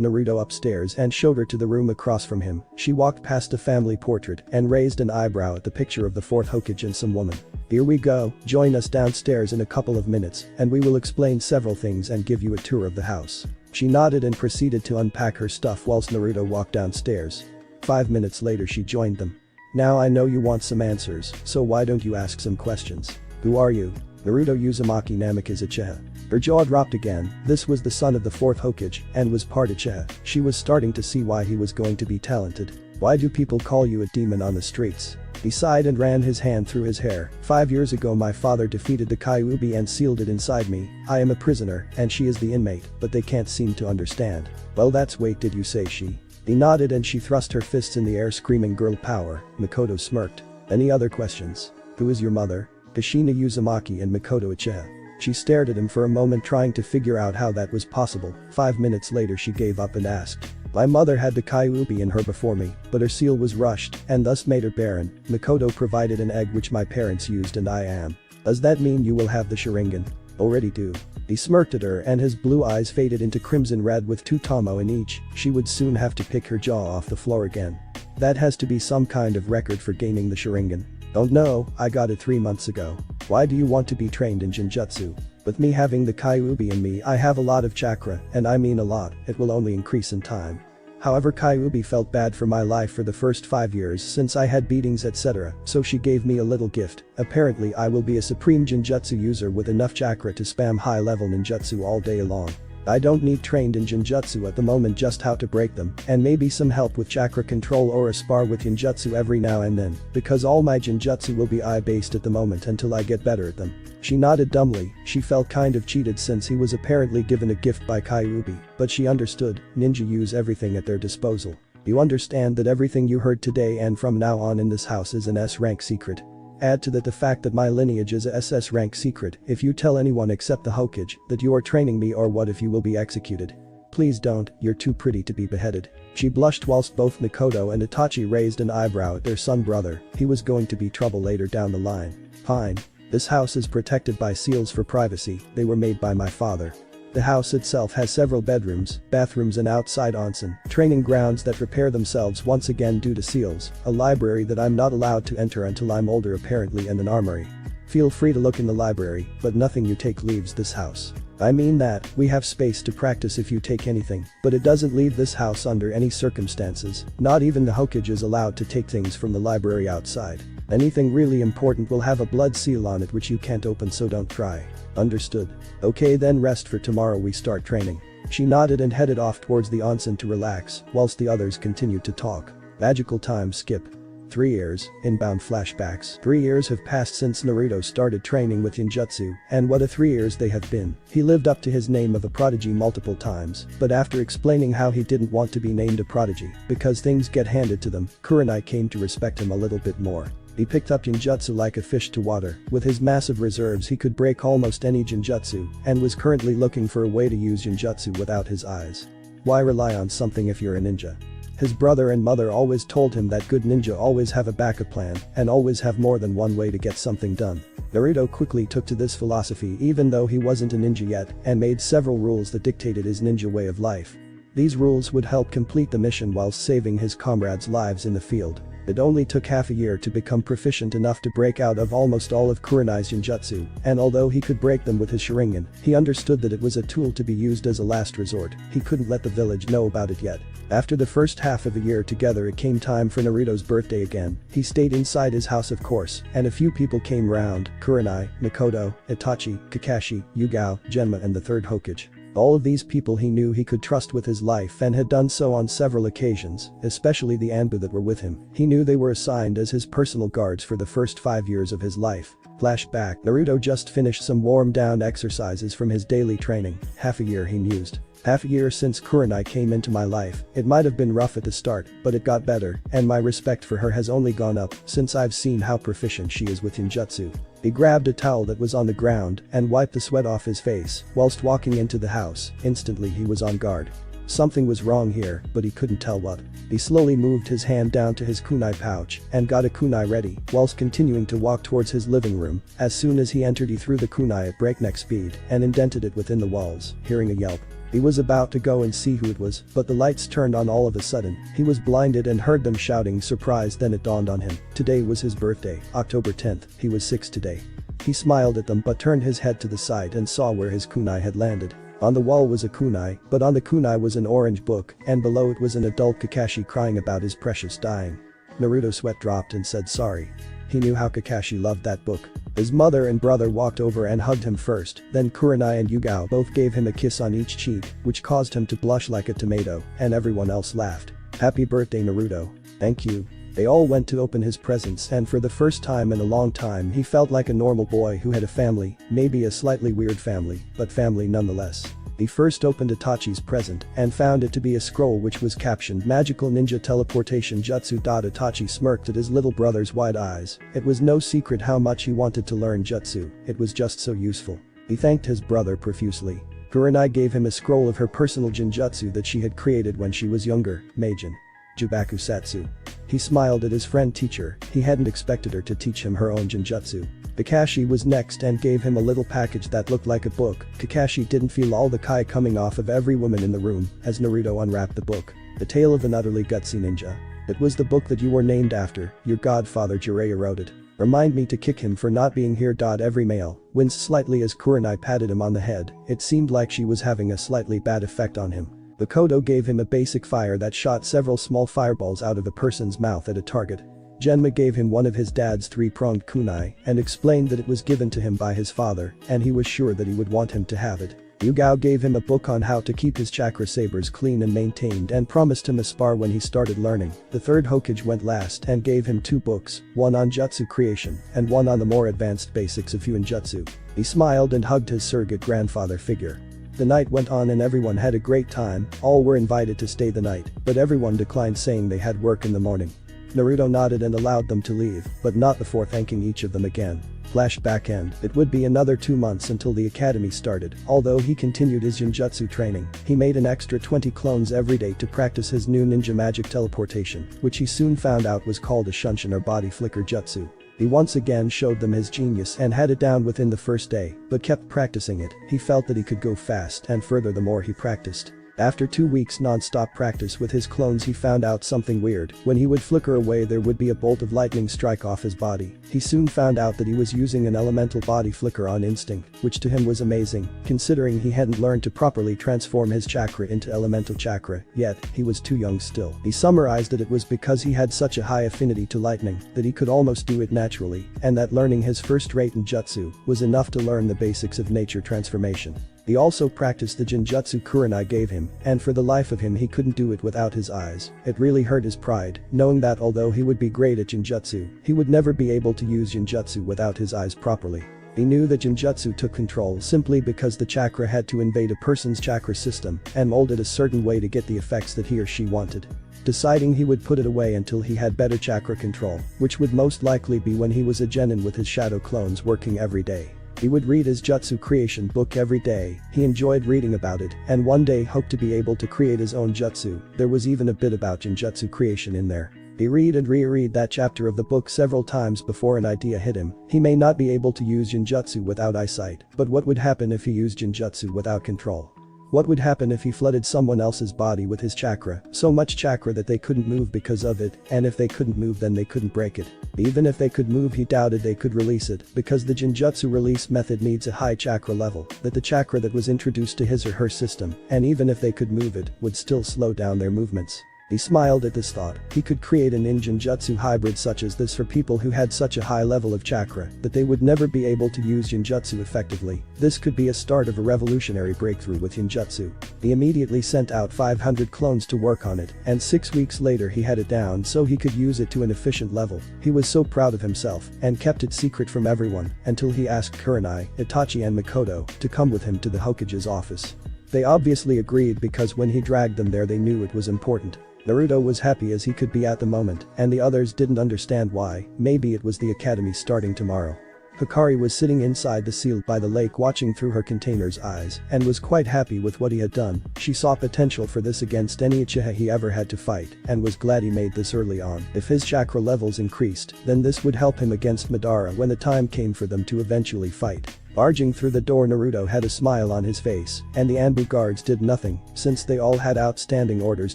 Naruto upstairs and showed her to the room across from him. She walked past a family portrait and raised an eyebrow at the picture of the 4th Hokage and some woman. Here we go, join us downstairs in a couple of minutes and we will explain several things and give you a tour of the house. She nodded and proceeded to unpack her stuff whilst Naruto walked downstairs. 5 minutes later she joined them. Now I know you want some answers, so why don't you ask some questions? Who are you? Naruto Uzumaki Namikaze Uchiha. Her jaw dropped again. This was the son of the 4th Hokage and was part Uchiha. She was starting to see why he was going to be talented. Why do people call you a demon on the streets? He sighed and ran his hand through his hair. 5 years ago my father defeated the Kyuubi and sealed it inside me. I am a prisoner and she is the inmate, but they can't seem to understand. Well, that's wait, did you say she? He nodded and she thrust her fists in the air screaming girl power. Mikoto smirked. Any other questions? Who is your mother? Kushina Uzumaki and Mikoto Uchiha. She stared at him for a moment trying to figure out how that was possible. 5 minutes later she gave up and asked. My mother had the Kyuubi in her before me, but her seal was rushed and thus made her barren. Mikoto provided an egg which my parents used and I am. Does that mean you will have the Sharingan? Already do. He smirked at her and his blue eyes faded into crimson red with 2 tomo in each. She would soon have to pick her jaw off the floor again. That has to be some kind of record for gaining the Sharingan. Don't know, I got it 3 months ago. Why do you want to be trained in Genjutsu? With me having the Kyuubi in me, I have a lot of chakra, and I mean a lot, it will only increase in time. However, Kyuubi felt bad for my life for the first 5 years since I had beatings etc, so she gave me a little gift. Apparently I will be a supreme Genjutsu user with enough chakra to spam high level ninjutsu all day long. I don't need trained in Genjutsu at the moment, just how to break them, and maybe some help with chakra control or a spar with Genjutsu every now and then, because all my Genjutsu will be eye based at the moment until I get better at them. She nodded dumbly, she felt kind of cheated since he was apparently given a gift by Kyuubi, but she understood, ninja use everything at their disposal. You understand that everything you heard today and from now on in this house is an S-rank secret. Add to that the fact that my lineage is a SS rank secret. If you tell anyone except the Hokage that you are training me, or what if you will be executed. Please don't, you're too pretty to be beheaded. She blushed whilst both Mikoto and Itachi raised an eyebrow at their son brother. He was going to be trouble later down the line. Fine. This house is protected by seals for privacy, they were made by my father. The house itself has several bedrooms, bathrooms and outside onsen, training grounds that repair themselves once again due to seals, a library that I'm not allowed to enter until I'm older apparently, and an armory. Feel free to look in the library, but nothing you take leaves this house. I mean that, we have space to practice if you take anything, but it doesn't leave this house under any circumstances, not even the Hokage is allowed to take things from the library outside. Anything really important will have a blood seal on it which you can't open, so don't try. Understood. Okay, then rest for tomorrow we start training. She nodded and headed off towards the onsen to relax, whilst the others continued to talk. Magical time skip. 3 years, inbound flashbacks. 3 years have passed since Naruto started training with Genjutsu, and what a 3 years they have been. He lived up to his name of a prodigy multiple times, but after explaining how he didn't want to be named a prodigy because things get handed to them, Kurenai came to respect him a little bit more. He picked up Genjutsu like a fish to water. With his massive reserves he could break almost any Genjutsu, and was currently looking for a way to use Genjutsu without his eyes. Why rely on something if you're a ninja? His brother and mother always told him that good ninja always have a backup plan and always have more than one way to get something done. Naruto quickly took to this philosophy even though he wasn't a ninja yet, and made several rules that dictated his ninja way of life. These rules would help complete the mission whilst saving his comrades' lives in the field. It only took half a year to become proficient enough to break out of almost all of Kurenai's Genjutsu, and although he could break them with his Sharingan, he understood that it was a tool to be used as a last resort. He couldn't let the village know about it yet. After the first half of a year together, it came time for Naruto's birthday again. He stayed inside his house of course, and a few people came round: Kurenai, Mikoto, Itachi, Kakashi, Yugao, Genma and the third Hokage. All of these people he knew he could trust with his life and had done so on several occasions, especially the Anbu that were with him. He knew they were assigned as his personal guards for the first 5 years of his life. Flashback: Naruto just finished some warm-down exercises from his daily training. Half a year, he mused. Half a year since Kurenai came into my life. It might have been rough at the start, but it got better, and my respect for her has only gone up since I've seen how proficient she is with Genjutsu. He grabbed a towel that was on the ground and wiped the sweat off his face whilst walking into the house. Instantly he was on guard. Something was wrong here, but he couldn't tell what. He slowly moved his hand down to his kunai pouch and got a kunai ready whilst continuing to walk towards his living room. As soon as he entered, he threw the kunai at breakneck speed and indented it within the walls, hearing a yelp. He was about to go and see who it was, but the lights turned on all of a sudden. He was blinded and heard them shouting surprise. Then it dawned on him. Today was his birthday, October 10th, he was 6 today. He smiled at them but turned his head to the side and saw where his kunai had landed. On the wall was a kunai, but on the kunai was an orange book, and below it was an adult Kakashi crying about his precious dying. Naruto's sweat dropped and said sorry. He knew how Kakashi loved that book. His mother and brother walked over and hugged him first, then Kurenai and Yugao both gave him a kiss on each cheek, which caused him to blush like a tomato, and everyone else laughed. Happy birthday, Naruto. Thank you. They all went to open his presents, and for the first time in a long time he felt like a normal boy who had a family, maybe a slightly weird family, but family nonetheless. He first opened Itachi's present and found it to be a scroll which was captioned Magical Ninja Teleportation Jutsu. Itachi smirked at his little brother's wide eyes. It was no secret how much he wanted to learn jutsu, it was just so useful. He thanked his brother profusely. Kurenai gave him a scroll of her personal genjutsu that she had created when she was younger, Meijin. Jubaku Satsu. He smiled at his friend teacher, he hadn't expected her to teach him her own genjutsu. Kakashi was next and gave him a little package that looked like a book. Kakashi didn't feel all the kai coming off of every woman in the room as Naruto unwrapped the book. The Tale of an Utterly Gutsy Ninja. It was the book that you were named after, your godfather Jiraiya wrote it. Remind me to kick him for not being here. Every male winced slightly as Kurenai patted him on the head. It seemed like she was having a slightly bad effect on him. Makoto gave him a basic fire that shot several small fireballs out of a person's mouth at a target. Genma gave him one of his dad's three-pronged kunai and explained that it was given to him by his father and he was sure that he would want him to have it. Yugao gave him a book on how to keep his chakra sabers clean and maintained and promised him a spar when he started learning. The third Hokage went last and gave him 2 books, one on jutsu creation and one on the more advanced basics of Fuinjutsu. He smiled and hugged his surrogate grandfather figure. The night went on and everyone had a great time. All were invited to stay the night, but everyone declined, saying they had work in the morning. Naruto nodded and allowed them to leave, but not before thanking each of them again. Flashback end. It would be another 2 months until the academy started. Although he continued his Genjutsu training, he made an extra 20 clones every day to practice his new ninja magic teleportation, which he soon found out was called a Shunshin or body flicker jutsu. He once again showed them his genius and had it down within the first day, but kept practicing it. He felt that he could go fast and further the more he practiced. After 2 weeks non-stop practice with his clones, he found out something weird. When he would flicker away, there would be a bolt of lightning strike off his body. He soon found out that he was using an elemental body flicker on instinct, which to him was amazing, considering he hadn't learned to properly transform his chakra into elemental chakra, yet he was too young still. He summarized that it was because he had such a high affinity to lightning that he could almost do it naturally, and that learning his first-rate jutsu was enough to learn the basics of nature transformation. He also practiced the Genjutsu Kurenai gave him, and for the life of him he couldn't do it without his eyes. It really hurt his pride, knowing that although he would be great at Genjutsu, he would never be able to use Genjutsu without his eyes properly. He knew that Genjutsu took control simply because the chakra had to invade a person's chakra system and mold it a certain way to get the effects that he or she wanted. Deciding he would put it away until he had better chakra control, which would most likely be when he was a genin with his shadow clones working every day. He would read his jutsu creation book every day. He enjoyed reading about it and one day hoped to be able to create his own jutsu. There was even a bit about Genjutsu creation in there. He read and reread that chapter of the book several times before an idea hit him. He may not be able to use Genjutsu without eyesight, but what would happen if he used Genjutsu without control? What would happen if he flooded someone else's body with his chakra, so much chakra that they couldn't move because of it, and if they couldn't move then they couldn't break it. Even if they could move, he doubted they could release it, because the Genjutsu release method needs a high chakra level, that the chakra that was introduced to his or her system, and even if they could move it, would still slow down their movements. He smiled at this thought. He could create an Genjutsu hybrid such as this for people who had such a high level of chakra that they would never be able to use Genjutsu effectively. This could be a start of a revolutionary breakthrough with Genjutsu. He immediately sent out 500 clones to work on it, and 6 weeks later he had it down so he could use it to an efficient level. He was so proud of himself and kept it secret from everyone until he asked Kurenai, Itachi and Makoto to come with him to the Hokage's office. They obviously agreed because when he dragged them there they knew it was important. Naruto was happy as he could be at the moment, and the others didn't understand why. Maybe it was the academy starting tomorrow. Hikari was sitting inside the seal by the lake watching through her container's eyes and was quite happy with what he had done. She saw potential for this against any Uchiha he ever had to fight and was glad he made this early on. If his chakra levels increased, then this would help him against Madara when the time came for them to eventually fight. Barging through the door, Naruto had a smile on his face, and the Anbu guards did nothing since they all had outstanding orders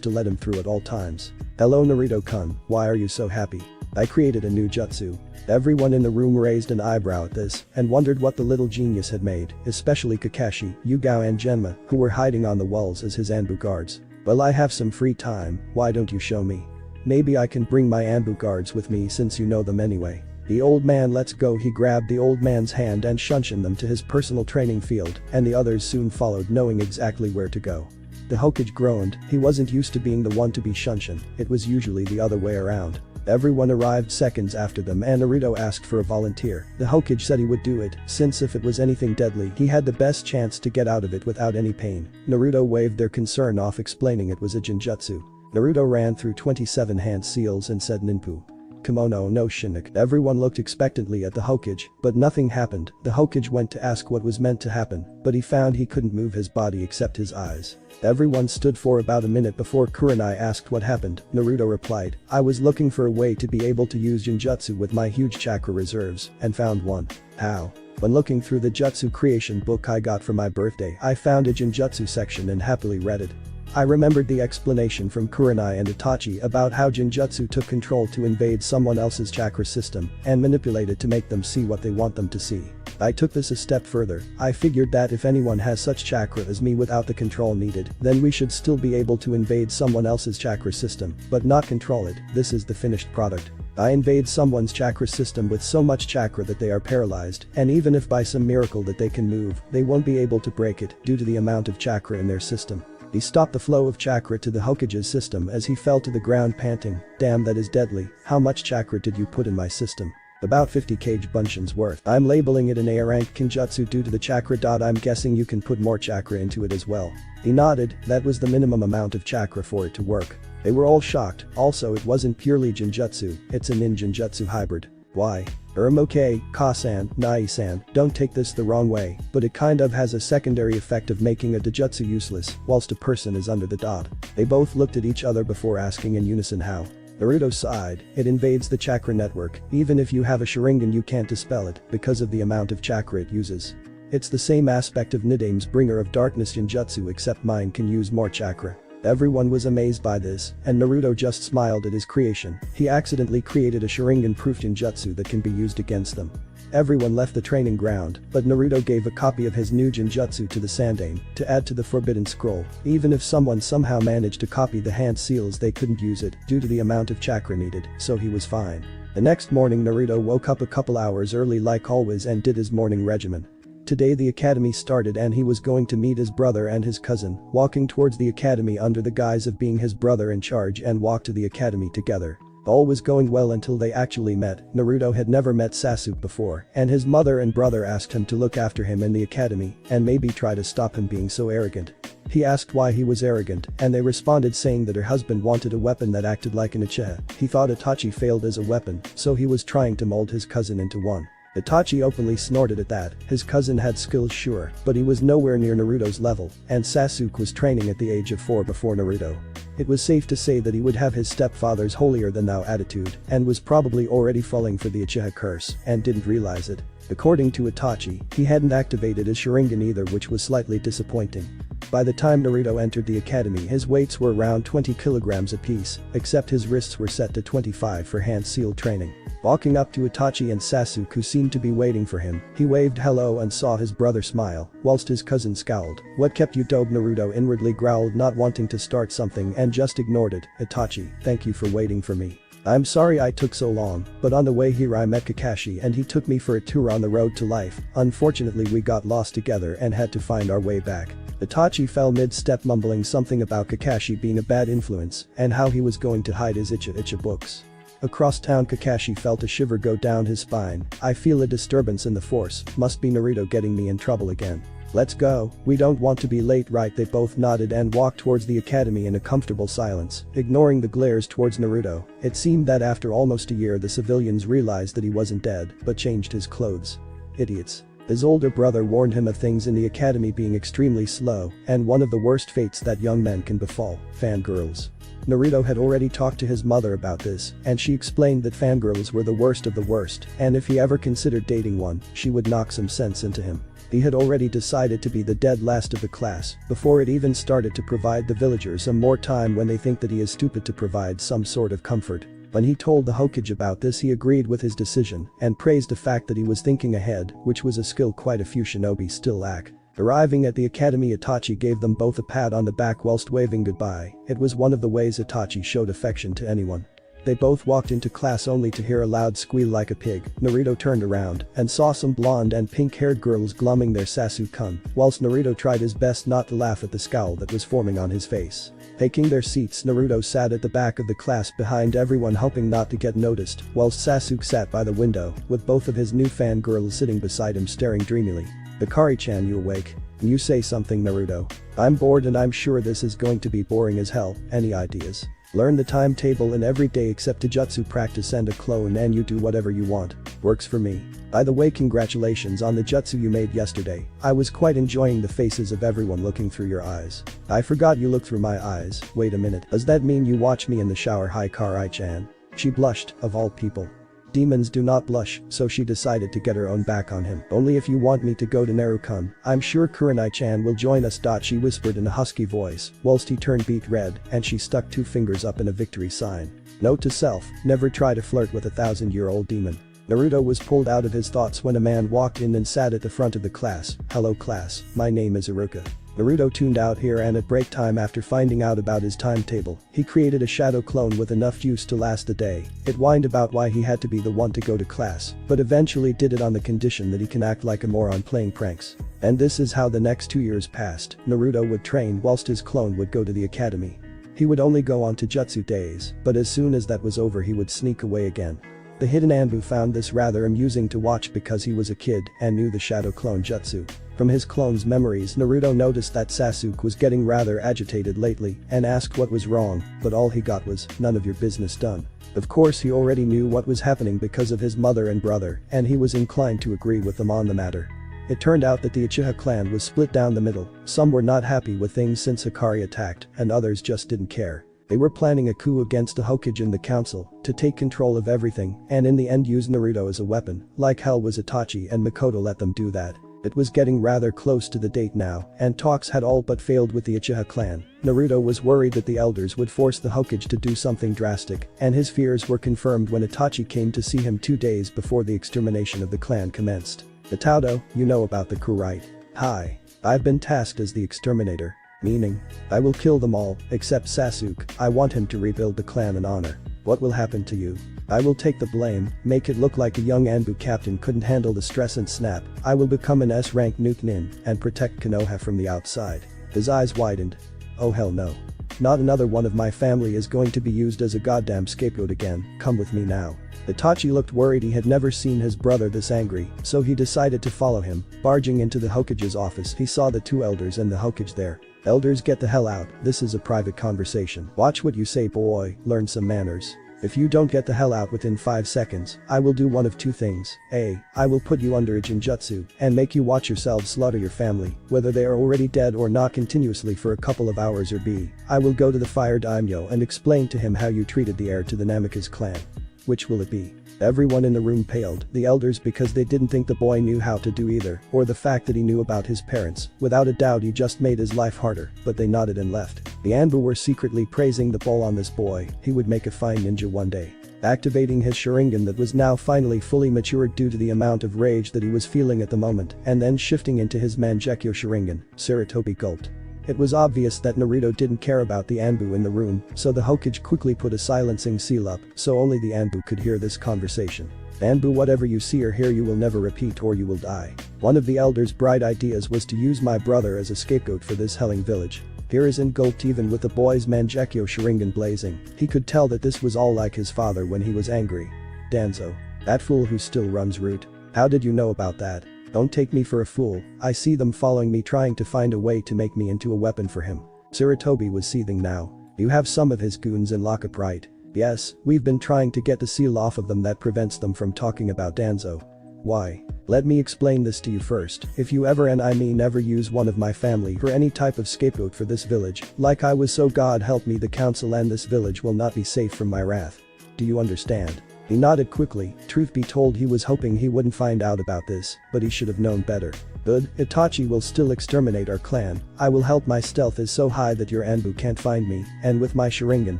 to let him through at all times. Hello Naruto-kun, why are you so happy? I created a new jutsu. Everyone in the room raised an eyebrow at this and wondered what the little genius had made, especially Kakashi, Yugao and Genma, who were hiding on the walls as his Anbu guards. Well, I have some free time, why don't you show me? Maybe I can bring my Anbu guards with me since you know them anyway. The old man, let's go. He grabbed the old man's hand and shunshined them to his personal training field, and the others soon followed, knowing exactly where to go. The Hokage groaned. He wasn't used to being the one to be shunshined. It was usually the other way around. Everyone arrived seconds after them and Naruto asked for a volunteer. The Hokage said he would do it, since if it was anything deadly he had the best chance to get out of it without any pain. Naruto waved their concern off, explaining it was a Genjutsu. Naruto ran through 27 hand seals and said Ninpu. Kimono no Shinnok. Everyone looked expectantly at the Hokage, but nothing happened. The Hokage went to ask what was meant to happen, but he found he couldn't move his body except his eyes. Everyone stood for about a minute before Kurenai asked what happened. Naruto replied, I was looking for a way to be able to use Genjutsu with my huge chakra reserves, and found one. How? When looking through the Jutsu creation book I got for my birthday, I found a Genjutsu section and happily read it. I remembered the explanation from Kurenai and Itachi about how Genjutsu took control to invade someone else's chakra system and manipulate it to make them see what they want them to see. I took this a step further. I figured that if anyone has such chakra as me without the control needed, then we should still be able to invade someone else's chakra system, but not control it. This is the finished product. I invade someone's chakra system with so much chakra that they are paralyzed, and even if by some miracle that they can move, they won't be able to break it due to the amount of chakra in their system. He stopped the flow of chakra to the Hokage's system as he fell to the ground panting, "Damn, that is deadly. How much chakra did you put in my system?" "About 50 kg bunshin's worth. I'm labeling it an A rank Kenjutsu due to the chakra. I'm guessing you can put more chakra into it as well." He nodded. That was the minimum amount of chakra for it to work. They were all shocked. Also, it wasn't purely Genjutsu, it's a ninjutsu hybrid. Why? Okay, Ka-san, Nai-san, don't take this the wrong way, but it kind of has a secondary effect of making a Dojutsu useless whilst a person is under the dot. They both looked at each other before asking in unison how. Naruto sighed. It invades the chakra network. Even if you have a Sharingan you can't dispel it because of the amount of chakra it uses. It's the same aspect of Nidame's bringer of darkness Genjutsu, except mine can use more chakra. Everyone was amazed by this, and Naruto just smiled at his creation. He accidentally created a Sharingan-proof Genjutsu that can be used against them. Everyone left the training ground, but Naruto gave a copy of his new Genjutsu to the Sandaime to add to the Forbidden Scroll. Even if someone somehow managed to copy the hand seals, they couldn't use it due to the amount of chakra needed, so he was fine. The next morning Naruto woke up a couple hours early like always and did his morning regimen. Today the academy started and he was going to meet his brother and his cousin, walking towards the academy under the guise of being his brother in charge and walk to the academy together. All was going well until they actually met. Naruto had never met Sasuke before, and his mother and brother asked him to look after him in the academy and maybe try to stop him being so arrogant. He asked why he was arrogant, and they responded saying that her husband wanted a weapon that acted like an Uchiha. He thought Itachi failed as a weapon, so he was trying to mold his cousin into one. Itachi openly snorted at that. His cousin had skills sure, but he was nowhere near Naruto's level, and Sasuke was training at the age of 4 before Naruto. It was safe to say that he would have his stepfather's holier-than-thou attitude and was probably already falling for the Uchiha curse and didn't realize it. According to Itachi, he hadn't activated his Sharingan either, which was slightly disappointing. By the time Naruto entered the academy his weights were around 20 kilograms apiece, except his wrists were set to 25 for hand seal training. Walking up to Itachi and Sasuke, who seemed to be waiting for him, he waved hello and saw his brother smile, whilst his cousin scowled. "What kept you dope?" Naruto inwardly growled, not wanting to start something, and just ignored it. "Itachi, thank you for waiting for me. I'm sorry I took so long, but on the way here I met Kakashi and he took me for a tour on the road to life. Unfortunately we got lost together and had to find our way back." Itachi fell mid-step, mumbling something about Kakashi being a bad influence and how he was going to hide his Icha books. Across town Kakashi felt a shiver go down his spine. "I feel a disturbance in the force, must be Naruto getting me in trouble again. Let's go, we don't want to be late, right?" They both nodded and walked towards the academy in a comfortable silence, ignoring the glares towards Naruto. It seemed that after almost a year the civilians realized that he wasn't dead, but changed his clothes. Idiots. His older brother warned him of things in the academy being extremely slow, and one of the worst fates that young men can befall, fangirls. Naruto had already talked to his mother about this, and she explained that fangirls were the worst of the worst, and if he ever considered dating one, she would knock some sense into him. He had already decided to be the dead last of the class before it even started to provide the villagers some more time when they think that he is stupid to provide some sort of comfort. When he told the Hokage about this he agreed with his decision and praised the fact that he was thinking ahead, which was a skill quite a few shinobi still lack. Arriving at the academy Itachi gave them both a pat on the back whilst waving goodbye. It was one of the ways Itachi showed affection to anyone. They both walked into class only to hear a loud squeal like a pig. Naruto turned around and saw some blonde and pink-haired girls glomming their Sasuke-kun, whilst Naruto tried his best not to laugh at the scowl that was forming on his face. Taking their seats, Naruto sat at the back of the class behind everyone, hoping not to get noticed, whilst Sasuke sat by the window, with both of his new fangirls sitting beside him staring dreamily. "Hikari-chan, you awake? You say something, Naruto. I'm bored and I'm sure this is going to be boring as hell. Any ideas? Learn the timetable in every day except Jujutsu practice and a clone and you do whatever you want. Works for me. By the way, congratulations on the jutsu you made yesterday. I was quite enjoying the faces of everyone looking through your eyes. I forgot you look through my eyes. Wait a minute, does that mean you watch me in the shower? Hikari-chan?" She blushed, of all people. Demons do not blush, so she decided to get her own back on him. Only if you want me to go to Naruto-kun, I'm sure Kurenai-chan will join us. She whispered in a husky voice, whilst he turned beet red and she stuck 2 fingers up in a victory sign. Note to self, never try to flirt with a 1,000-year-old demon. Naruto was pulled out of his thoughts when a man walked in and sat at the front of the class. Hello class, my name is Iruka. Naruto tuned out here and at break time after finding out about his timetable, he created a shadow clone with enough juice to last the day. It whined about why he had to be the one to go to class, but eventually did it on the condition that he can act like a moron playing pranks. And this is how the next 2 years passed. Naruto would train whilst his clone would go to the academy. He would only go on to jutsu days, but as soon as that was over he would sneak away again. The hidden Anbu found this rather amusing to watch because he was a kid and knew the shadow clone jutsu. From his clone's memories, Naruto noticed that Sasuke was getting rather agitated lately and asked what was wrong, but all he got was, "None of your business done." Of course he already knew what was happening because of his mother and brother, and he was inclined to agree with them on the matter. It turned out that the Uchiha clan was split down the middle. Some were not happy with things since Hikari attacked, and others just didn't care. They were planning a coup against the Hokage and the council to take control of everything and in the end use Naruto as a weapon, like hell was Itachi and Makoto let them do that. It was getting rather close to the date now, and talks had all but failed with the Uchiha clan. Naruto was worried that the elders would force the Hokage to do something drastic, and his fears were confirmed when Itachi came to see him 2 days before the extermination of the clan commenced. Itato, you know about the coup, right? Hi. I've been tasked as the exterminator. Meaning, I will kill them all, except Sasuke. I want him to rebuild the clan in honor. What will happen to you? I will take the blame, make it look like a young Anbu captain couldn't handle the stress and snap. I will become an S-rank nuke nin and protect Konoha from the outside. His eyes widened. Oh hell no. Not another one of my family is going to be used as a goddamn scapegoat again. Come with me now. Itachi looked worried. He had never seen his brother this angry, so he decided to follow him. Barging into the Hokage's office, he saw the 2 elders and the Hokage there. Elders, get the hell out, this is a private conversation. Watch what you say, boy, learn some manners. If you don't get the hell out within 5 seconds, I will do one of 2 things. A. I will put you under a Jinjutsu and make you watch yourselves slaughter your family, whether they are already dead or not, continuously for a couple of hours, or B. I will go to the Fire Daimyo and explain to him how you treated the heir to the Namikaze clan. Which will it be? Everyone in the room paled, the elders because they didn't think the boy knew how to do either, or the fact that he knew about his parents. Without a doubt he just made his life harder, but they nodded and left. The Anbu were secretly praising the ball on this boy. He would make a fine ninja one day. Activating his Sharingan that was now finally fully matured due to the amount of rage that he was feeling at the moment, and then shifting into his Mangekyo Sharingan, Sarutobi gulped. It was obvious that Naruto didn't care about the Anbu in the room, so the Hokage quickly put a silencing seal up so only the Anbu could hear this conversation. Anbu, whatever you see or hear you will never repeat or you will die. One of the elders' bright ideas was to use my brother as a scapegoat for this helling village. Here is gulped. Even with the boy's Mangekyo Sharingan blazing, he could tell that this was all like his father when he was angry. Danzo. That fool who still runs root. How did you know about that? Don't take me for a fool, I see them following me trying to find a way to make me into a weapon for him. Sarutobi was seething now. You have some of his goons in lockup, right? Yes, we've been trying to get the seal off of them that prevents them from talking about Danzo. Why? Let me explain this to you first. If you ever, and I mean ever, use one of my family for any type of scapegoat for this village, like I was, so God help me, the council and this village will not be safe from my wrath. Do you understand? He nodded quickly. Truth be told, he was hoping he wouldn't find out about this, but he should have known better. Good, Itachi will still exterminate our clan. I will help. My stealth is so high that your Anbu can't find me, and with my Sharingan,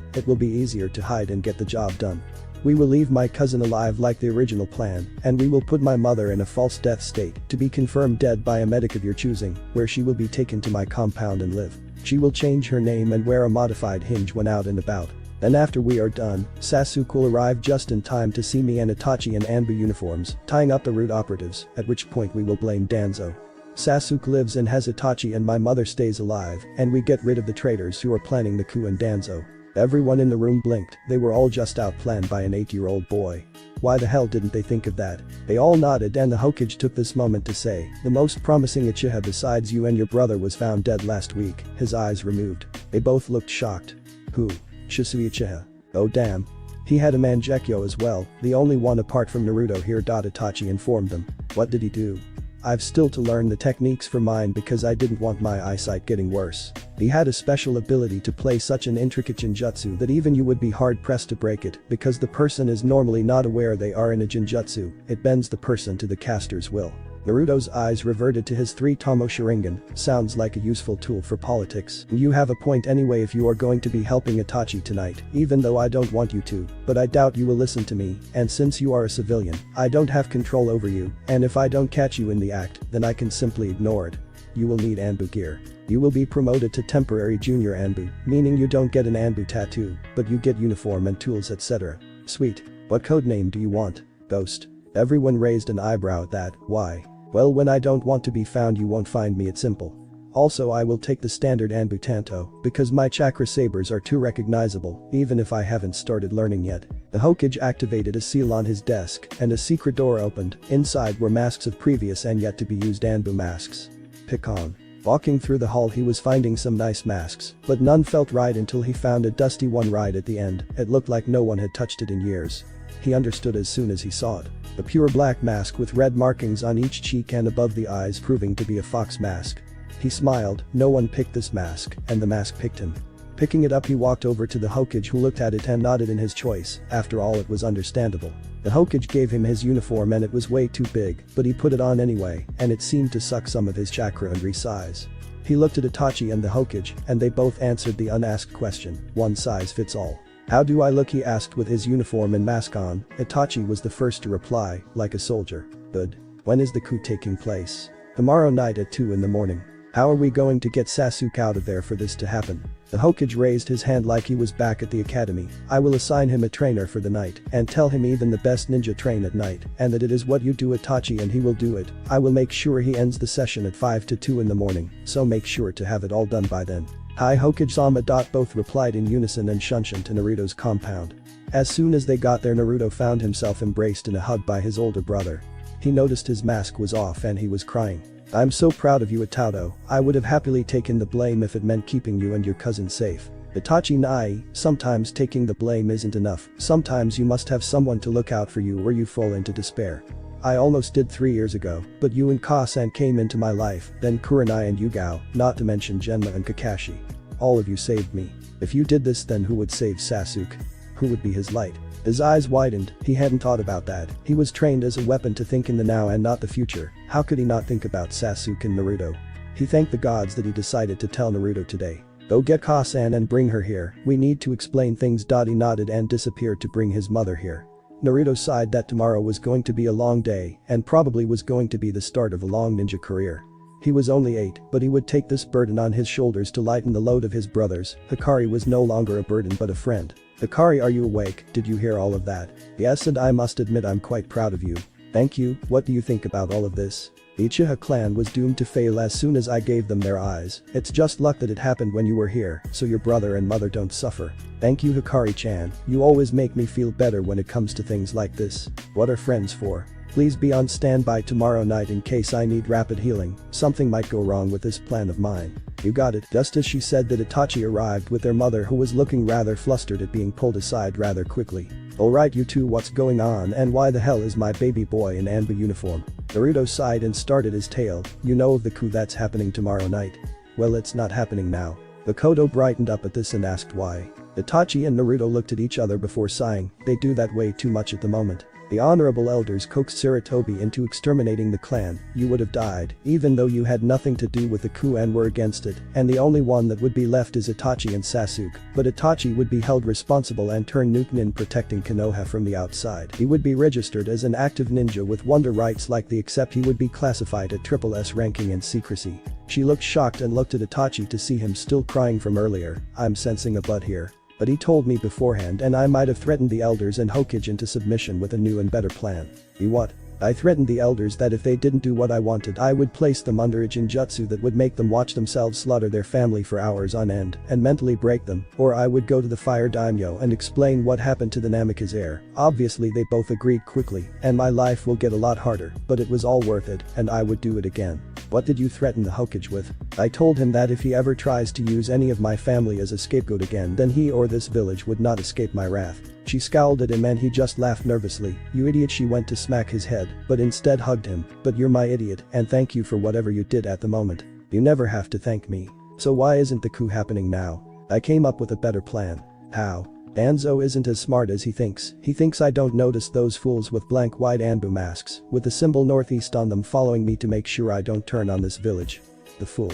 it will be easier to hide and get the job done. We will leave my cousin alive like the original plan, and we will put my mother in a false death state to be confirmed dead by a medic of your choosing, where she will be taken to my compound and live. She will change her name and wear a modified hinge when out and about. Then after we are done, Sasuke will arrive just in time to see me and Itachi in Anbu uniforms, tying up the root operatives, at which point we will blame Danzo. Sasuke lives and has Itachi and my mother stays alive, and we get rid of the traitors who are planning the coup and Danzo. Everyone in the room blinked. They were all just outplanned by an 8-year-old boy. Why the hell didn't they think of that? They all nodded, and the Hokage took this moment to say, the most promising Uchiha besides you and your brother was found dead last week. His eyes removed. They both looked shocked. Who? Shisui Uchiha. Oh damn. He had a Mangekyo as well, the only one apart from Naruto here. Itachi informed them. What did he do? I've still to learn the techniques for mine because I didn't want my eyesight getting worse. He had a special ability to play such an intricate jinjutsu that even you would be hard pressed to break it because the person is normally not aware they are in a jinjutsu, it bends the person to the caster's will. Naruto's eyes reverted to his 3-tomo Sharingan, sounds like a useful tool for politics. You have a point anyway if you are going to be helping Itachi tonight, even though I don't want you to, but I doubt you will listen to me, and since you are a civilian, I don't have control over you, and if I don't catch you in the act, then I can simply ignore it. You will need Anbu gear. You will be promoted to temporary junior Anbu, meaning you don't get an Anbu tattoo, but you get uniform and tools etc. Sweet. What codename do you want? Ghost. Everyone raised an eyebrow at that. Why? Well, when I don't want to be found you won't find me, it's simple. Also, I will take the standard Anbu Tanto because my chakra sabers are too recognizable even if I haven't started learning yet. The Hokage activated a seal on his desk and a secret door opened. Inside were masks of previous and yet to be used Anbu masks. Pick on. Walking through the hall he was finding some nice masks, but none felt right until he found a dusty one right at the end. It looked like no one had touched it in years. He understood as soon as he saw it. A pure black mask with red markings on each cheek and above the eyes proving to be a fox mask. He smiled, no one picked this mask, and the mask picked him. Picking it up he walked over to the Hokage who looked at it and nodded in his choice, after all it was understandable. The Hokage gave him his uniform and it was way too big, but he put it on anyway, and it seemed to suck some of his chakra and resize. He looked at Itachi and the Hokage, and they both answered the unasked question, one size fits all. How do I look, he asked with his uniform and mask on. Itachi was the first to reply, like a soldier. Good. When is the coup taking place? Tomorrow night at 2 in the morning. How are we going to get Sasuke out of there for this to happen? The Hokage raised his hand like he was back at the academy. I will assign him a trainer for the night and tell him even the best ninja train at night and that it is what you do, Itachi, and he will do it. I will make sure he ends the session at 5 to 2 in the morning, so make sure to have it all done by then. Hi Hokage-sama. Both replied in unison and shunshin to Naruto's compound. As soon as they got there Naruto found himself embraced in a hug by his older brother. He noticed his mask was off and he was crying. I'm so proud of you, Itato. I would have happily taken the blame if it meant keeping you and your cousin safe. Itachi Nai, sometimes taking the blame isn't enough, sometimes you must have someone to look out for you or you fall into despair. I almost did 3 years ago, but you and Ka-san came into my life, then Kurenai and Yugao, not to mention Genma and Kakashi. All of you saved me. If you did this, then who would save Sasuke? Who would be his light? His eyes widened, he hadn't thought about that. He was trained as a weapon to think in the now and not the future. How could he not think about Sasuke and Naruto? He thanked the gods that he decided to tell Naruto today. Go get Ka-san and bring her here, we need to explain things. He nodded and disappeared to bring his mother here. Naruto sighed that tomorrow was going to be a long day and probably was going to be the start of a long ninja career. He was only 8, but he would take this burden on his shoulders to lighten the load of his brothers. Hikari was no longer a burden but a friend. Hikari, are you awake? Did you hear all of that? Yes, and I must admit I'm quite proud of you. Thank you. What do you think about all of this? The Uchiha clan was doomed to fail as soon as I gave them their eyes. It's just luck that it happened when you were here, so your brother and mother don't suffer. Thank you, Hikari-chan. You always make me feel better when it comes to things like this. What are friends for? Please be on standby tomorrow night in case I need rapid healing. Something might go wrong with this plan of mine. You got it. Just as she said that, Itachi arrived with their mother, who was looking rather flustered at being pulled aside rather quickly. Alright you two, what's going on and why the hell is my baby boy in Anbu uniform? Naruto sighed and started his tale. You know of the coup that's happening tomorrow night? Well, it's not happening now. Makoto brightened up at this and asked why. Itachi and Naruto looked at each other before sighing. They do that way too much at the moment. The honorable elders coaxed Sarutobi into exterminating the clan. You would have died, even though you had nothing to do with the coup and were against it, and the only one that would be left is Itachi and Sasuke. But Itachi would be held responsible and turn Nukenin protecting Konoha from the outside. He would be registered as an active ninja with wonder rights like the, except he would be classified at SSS ranking and secrecy. She looked shocked and looked at Itachi to see him still crying from earlier. I'm sensing a but here. But he told me beforehand and I might have threatened the elders and Hokage into submission with a new and better plan. You what? I threatened the elders that if they didn't do what I wanted I would place them under a jinjutsu that would make them watch themselves slaughter their family for hours on end and mentally break them, or I would go to the fire daimyo and explain what happened to the Namikaze heir. Obviously they both agreed quickly, and my life will get a lot harder, but it was all worth it and I would do it again. What did you threaten the Hokage with? I told him that if he ever tries to use any of my family as a scapegoat again, then he or this village would not escape my wrath. She scowled at him and he just laughed nervously. "You idiot," she went to smack his head, but instead hugged him. "But you're my idiot, and thank you for whatever you did at the moment. You never have to thank me. So why isn't the coup happening now? I came up with a better plan." "How?" "Danzo isn't as smart as he thinks. He thinks I don't notice those fools with blank white Anbu masks with the symbol northeast on them following me to make sure I don't turn on this village. The fool.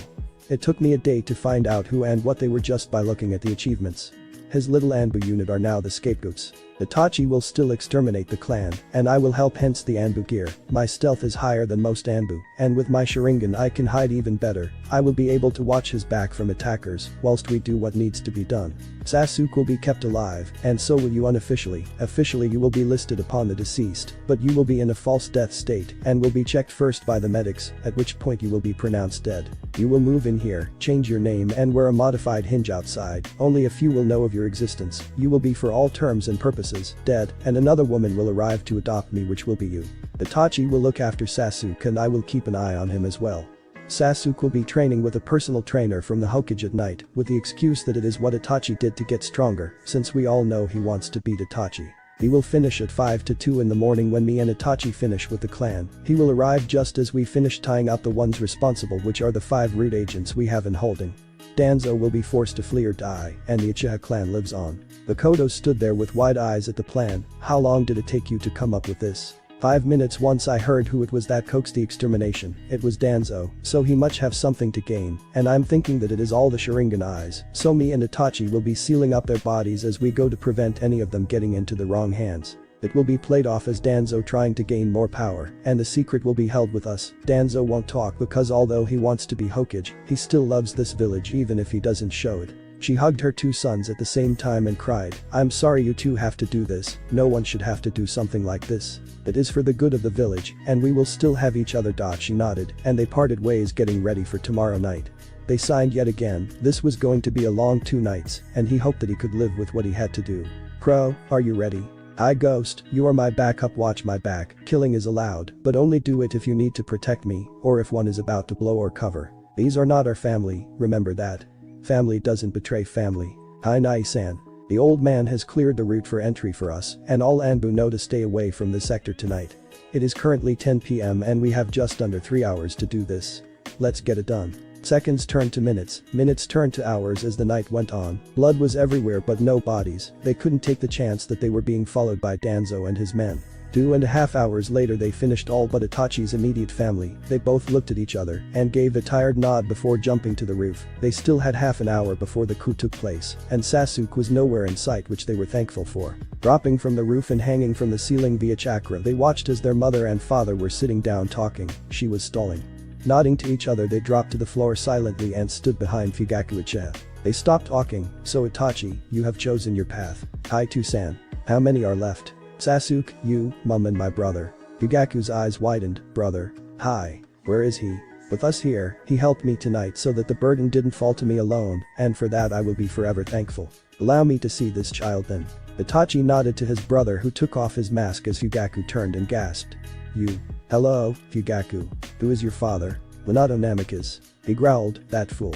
It took me a day to find out who and what they were just by looking at the achievements. His little Anbu unit are now the scapegoats. Itachi will still exterminate the clan, and I will help, hence the Anbu gear. My stealth is higher than most Anbu, and with my Sharingan I can hide even better. I will be able to watch his back from attackers whilst we do what needs to be done. Sasuke will be kept alive, and so will you unofficially. Officially you will be listed upon the deceased, but you will be in a false death state and will be checked first by the medics, at which point you will be pronounced dead. You will move in here, change your name and wear a modified hinge outside. Only a few will know of your existence. You will be for all terms and purposes dead, and another woman will arrive to adopt me, which will be you. Itachi will look after Sasuke and I will keep an eye on him as well. Sasuke will be training with a personal trainer from the Hokage at night, with the excuse that it is what Itachi did to get stronger, since we all know he wants to beat Itachi. He will finish at 5 to 2 in the morning when me and Itachi finish with the clan. He will arrive just as we finish tying out the ones responsible, which are the 5 root agents we have in holding. Danzo will be forced to flee or die, and the Uchiha clan lives on. The Kodo stood there with wide eyes at the plan. "How long did it take you to come up with this?" 5 minutes. Once I heard who it was that coaxed the extermination. It was Danzo, so he must have something to gain, and I'm thinking that it is all the Sharingan eyes, so me and Itachi will be sealing up their bodies as we go to prevent any of them getting into the wrong hands. It will be played off as Danzo trying to gain more power, and the secret will be held with us. Danzo won't talk because although he wants to be Hokage, he still loves this village even if he doesn't show it. She hugged her 2 sons at the same time and cried, "I'm sorry you two have to do this. No one should have to do something like this. It is for the good of the village, and we will still have each other." She nodded, and they parted ways, getting ready for tomorrow night. They signed yet again. This was going to be a long 2 nights, and he hoped that he could live with what he had to do. "Pro, are you ready?" "Hi Ghost, you are my backup, watch my back. Killing is allowed, but only do it if you need to protect me, or if one is about to blow or cover. These are not our family, remember that. Family doesn't betray family." "Hi Nai-san. The old man has cleared the route for entry for us, and all Anbu know to stay away from this sector tonight. It is currently 10 PM and we have just under 3 hours to do this. Let's get it done." Seconds turned to minutes, minutes turned to hours as the night went on. Blood was everywhere but no bodies. They couldn't take the chance that they were being followed by Danzo and his men. 2.5 hours later they finished all but Itachi's immediate family. They both looked at each other and gave a tired nod before jumping to the roof. They still had half an hour before the coup took place, and Sasuke was nowhere in sight, which they were thankful for. Dropping from the roof and hanging from the ceiling via chakra, they watched as their mother and father were sitting down talking. She was stalling. Nodding to each other, they dropped to the floor silently and stood behind Fugaku Uchiha. They stopped talking. "So Itachi, you have chosen your path." "Hi to-san. How many are left?" "Sasuke, you, Mum and my brother." Fugaku's eyes widened. "Brother? Hi. Where is he?" "With us here. He helped me tonight so that the burden didn't fall to me alone, and for that I will be forever thankful. Allow me to see this child then." Itachi nodded to his brother, who took off his mask as Fugaku turned and gasped. "You. Hello, Fugaku. Who is your father?" "Minato Namikaze." He growled, "That fool.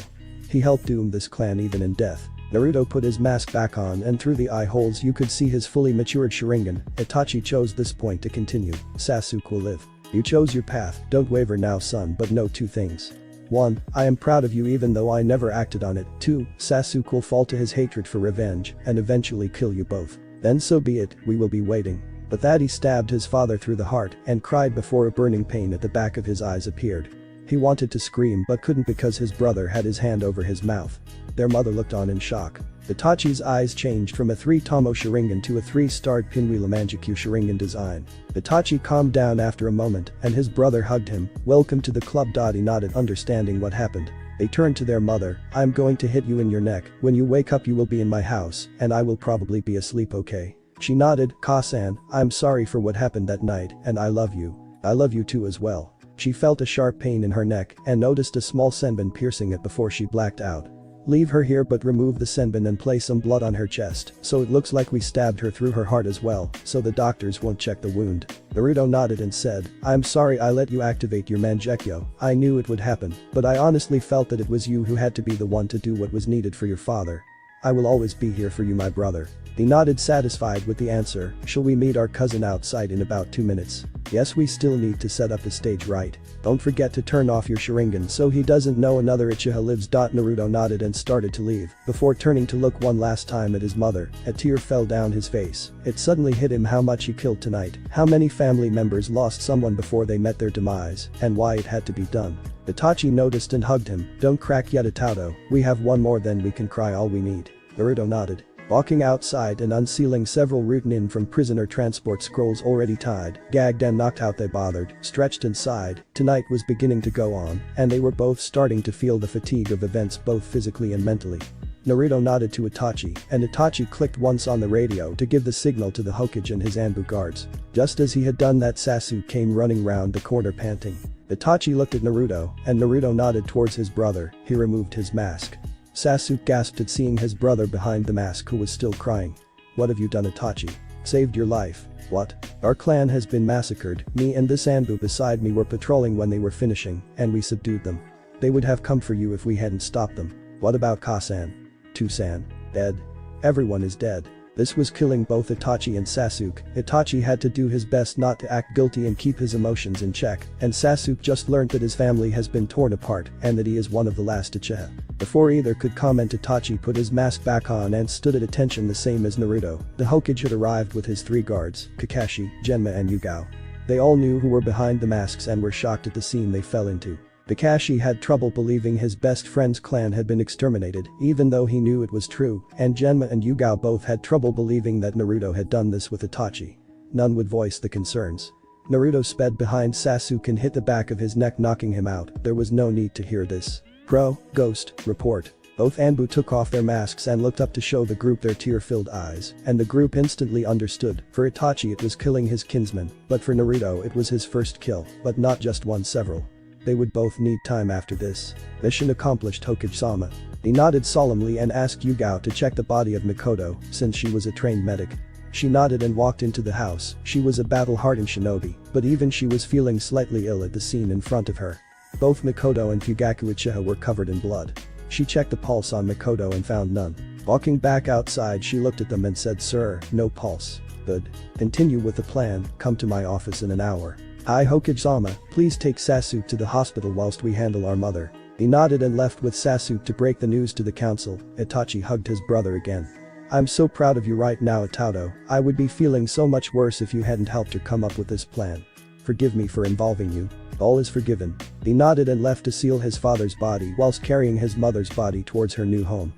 He helped doom this clan even in death." Naruto put his mask back on, and through the eye holes you could see his fully matured Sharingan. Itachi chose this point to continue. "Sasuke will live. You chose your path, don't waver now son, but know 2 things. 1. I am proud of you even though I never acted on it. 2. Sasuke will fall to his hatred for revenge and eventually kill you both. Then so be it, we will be waiting." With that he stabbed his father through the heart and cried before a burning pain at the back of his eyes appeared. He wanted to scream but couldn't because his brother had his hand over his mouth. Their mother looked on in shock. Itachi's eyes changed from a 3-tomo Sharingan to a 3-starred Pinwheel Manjikyu Sharingan design. Itachi calmed down after a moment and his brother hugged him. "Welcome to the club." He nodded, understanding what happened. They turned to their mother. "I'm going to hit you in your neck. When you wake up you will be in my house, and I will probably be asleep, okay?" She nodded. "Ka-san, I'm sorry for what happened that night, and I love you. I love you too as well." She felt a sharp pain in her neck and noticed a small senbon piercing it before she blacked out. "Leave her here but remove the senbon and place some blood on her chest, so it looks like we stabbed her through her heart as well, so the doctors won't check the wound." Naruto nodded and said, "I'm sorry I let you activate your Manjekyo. I knew it would happen, but I honestly felt that it was you who had to be the one to do what was needed for your father. I will always be here for you, my brother." He nodded, satisfied with the answer. Shall we meet our cousin outside in about 2 minutes? Yes, we still need to set up the stage right. Don't forget to turn off your Sharingan so he doesn't know another Uchiha lives. Naruto nodded and started to leave, before turning to look one last time at his mother. A tear fell down his face. It suddenly hit him how much he killed tonight, how many family members lost someone before they met their demise, and why it had to be done. Itachi noticed and hugged him. Don't crack yet, Itato, we have one more, then we can cry all we need. Naruto nodded. Walking outside and unsealing several Chunin from prisoner transport scrolls already tied, gagged and knocked out, they bothered, stretched and sighed. Tonight was beginning to go on, and they were both starting to feel the fatigue of events both physically and mentally. Naruto nodded to Itachi, and Itachi clicked once on the radio to give the signal to the Hokage and his Anbu guards. Just as he had done that, Sasuke came running round the corner panting. Itachi looked at Naruto, and Naruto nodded towards his brother. He removed his mask. Sasuke gasped at seeing his brother behind the mask, who was still crying. What have you done, Itachi? Saved your life. What? Our clan has been massacred. Me and this Anbu beside me were patrolling when they were finishing, and we subdued them. They would have come for you if we hadn't stopped them. What about Kasan? Tusan? Dead. Everyone is dead. This was killing both Itachi and Sasuke. Itachi had to do his best not to act guilty and keep his emotions in check, and Sasuke just learned that his family has been torn apart and that he is one of the last Uchiha. Before either could comment, Itachi put his mask back on and stood at attention, the same as Naruto. The Hokage had arrived with his 3 guards, Kakashi, Genma and Yugao. They all knew who were behind the masks and were shocked at the scene they fell into. Kakashi had trouble believing his best friend's clan had been exterminated, even though he knew it was true, and Genma and Yugao both had trouble believing that Naruto had done this with Itachi. None would voice the concerns. Naruto sped behind Sasuke and hit the back of his neck, knocking him out. There was no need to hear this. Ghost, report. Both Anbu took off their masks and looked up to show the group their tear-filled eyes, and the group instantly understood. For Itachi it was killing his kinsman, but for Naruto it was his first kill, but not just one, several. They would both need time after this. Mission accomplished, Hokage-sama. He nodded solemnly and asked Yugao to check the body of Mikoto, since she was a trained medic. She nodded and walked into the house. She was a battle-hardened shinobi, but even she was feeling slightly ill at the scene in front of her. Both Mikoto and Fugaku Uchiha were covered in blood. She checked the pulse on Mikoto and found none. Walking back outside, she looked at them and said, "Sir, no pulse. Good. Continue with the plan. Come to my office in an hour. Hi, Hokage-sama, please take Sasuke to the hospital whilst we handle our mother." He nodded and left with Sasuke to break the news to the council. Itachi hugged his brother again. "I'm so proud of you right now, Itato. I would be feeling so much worse if you hadn't helped her come up with this plan. Forgive me for involving you. All is forgiven." He nodded and left to seal his father's body whilst carrying his mother's body towards her new home.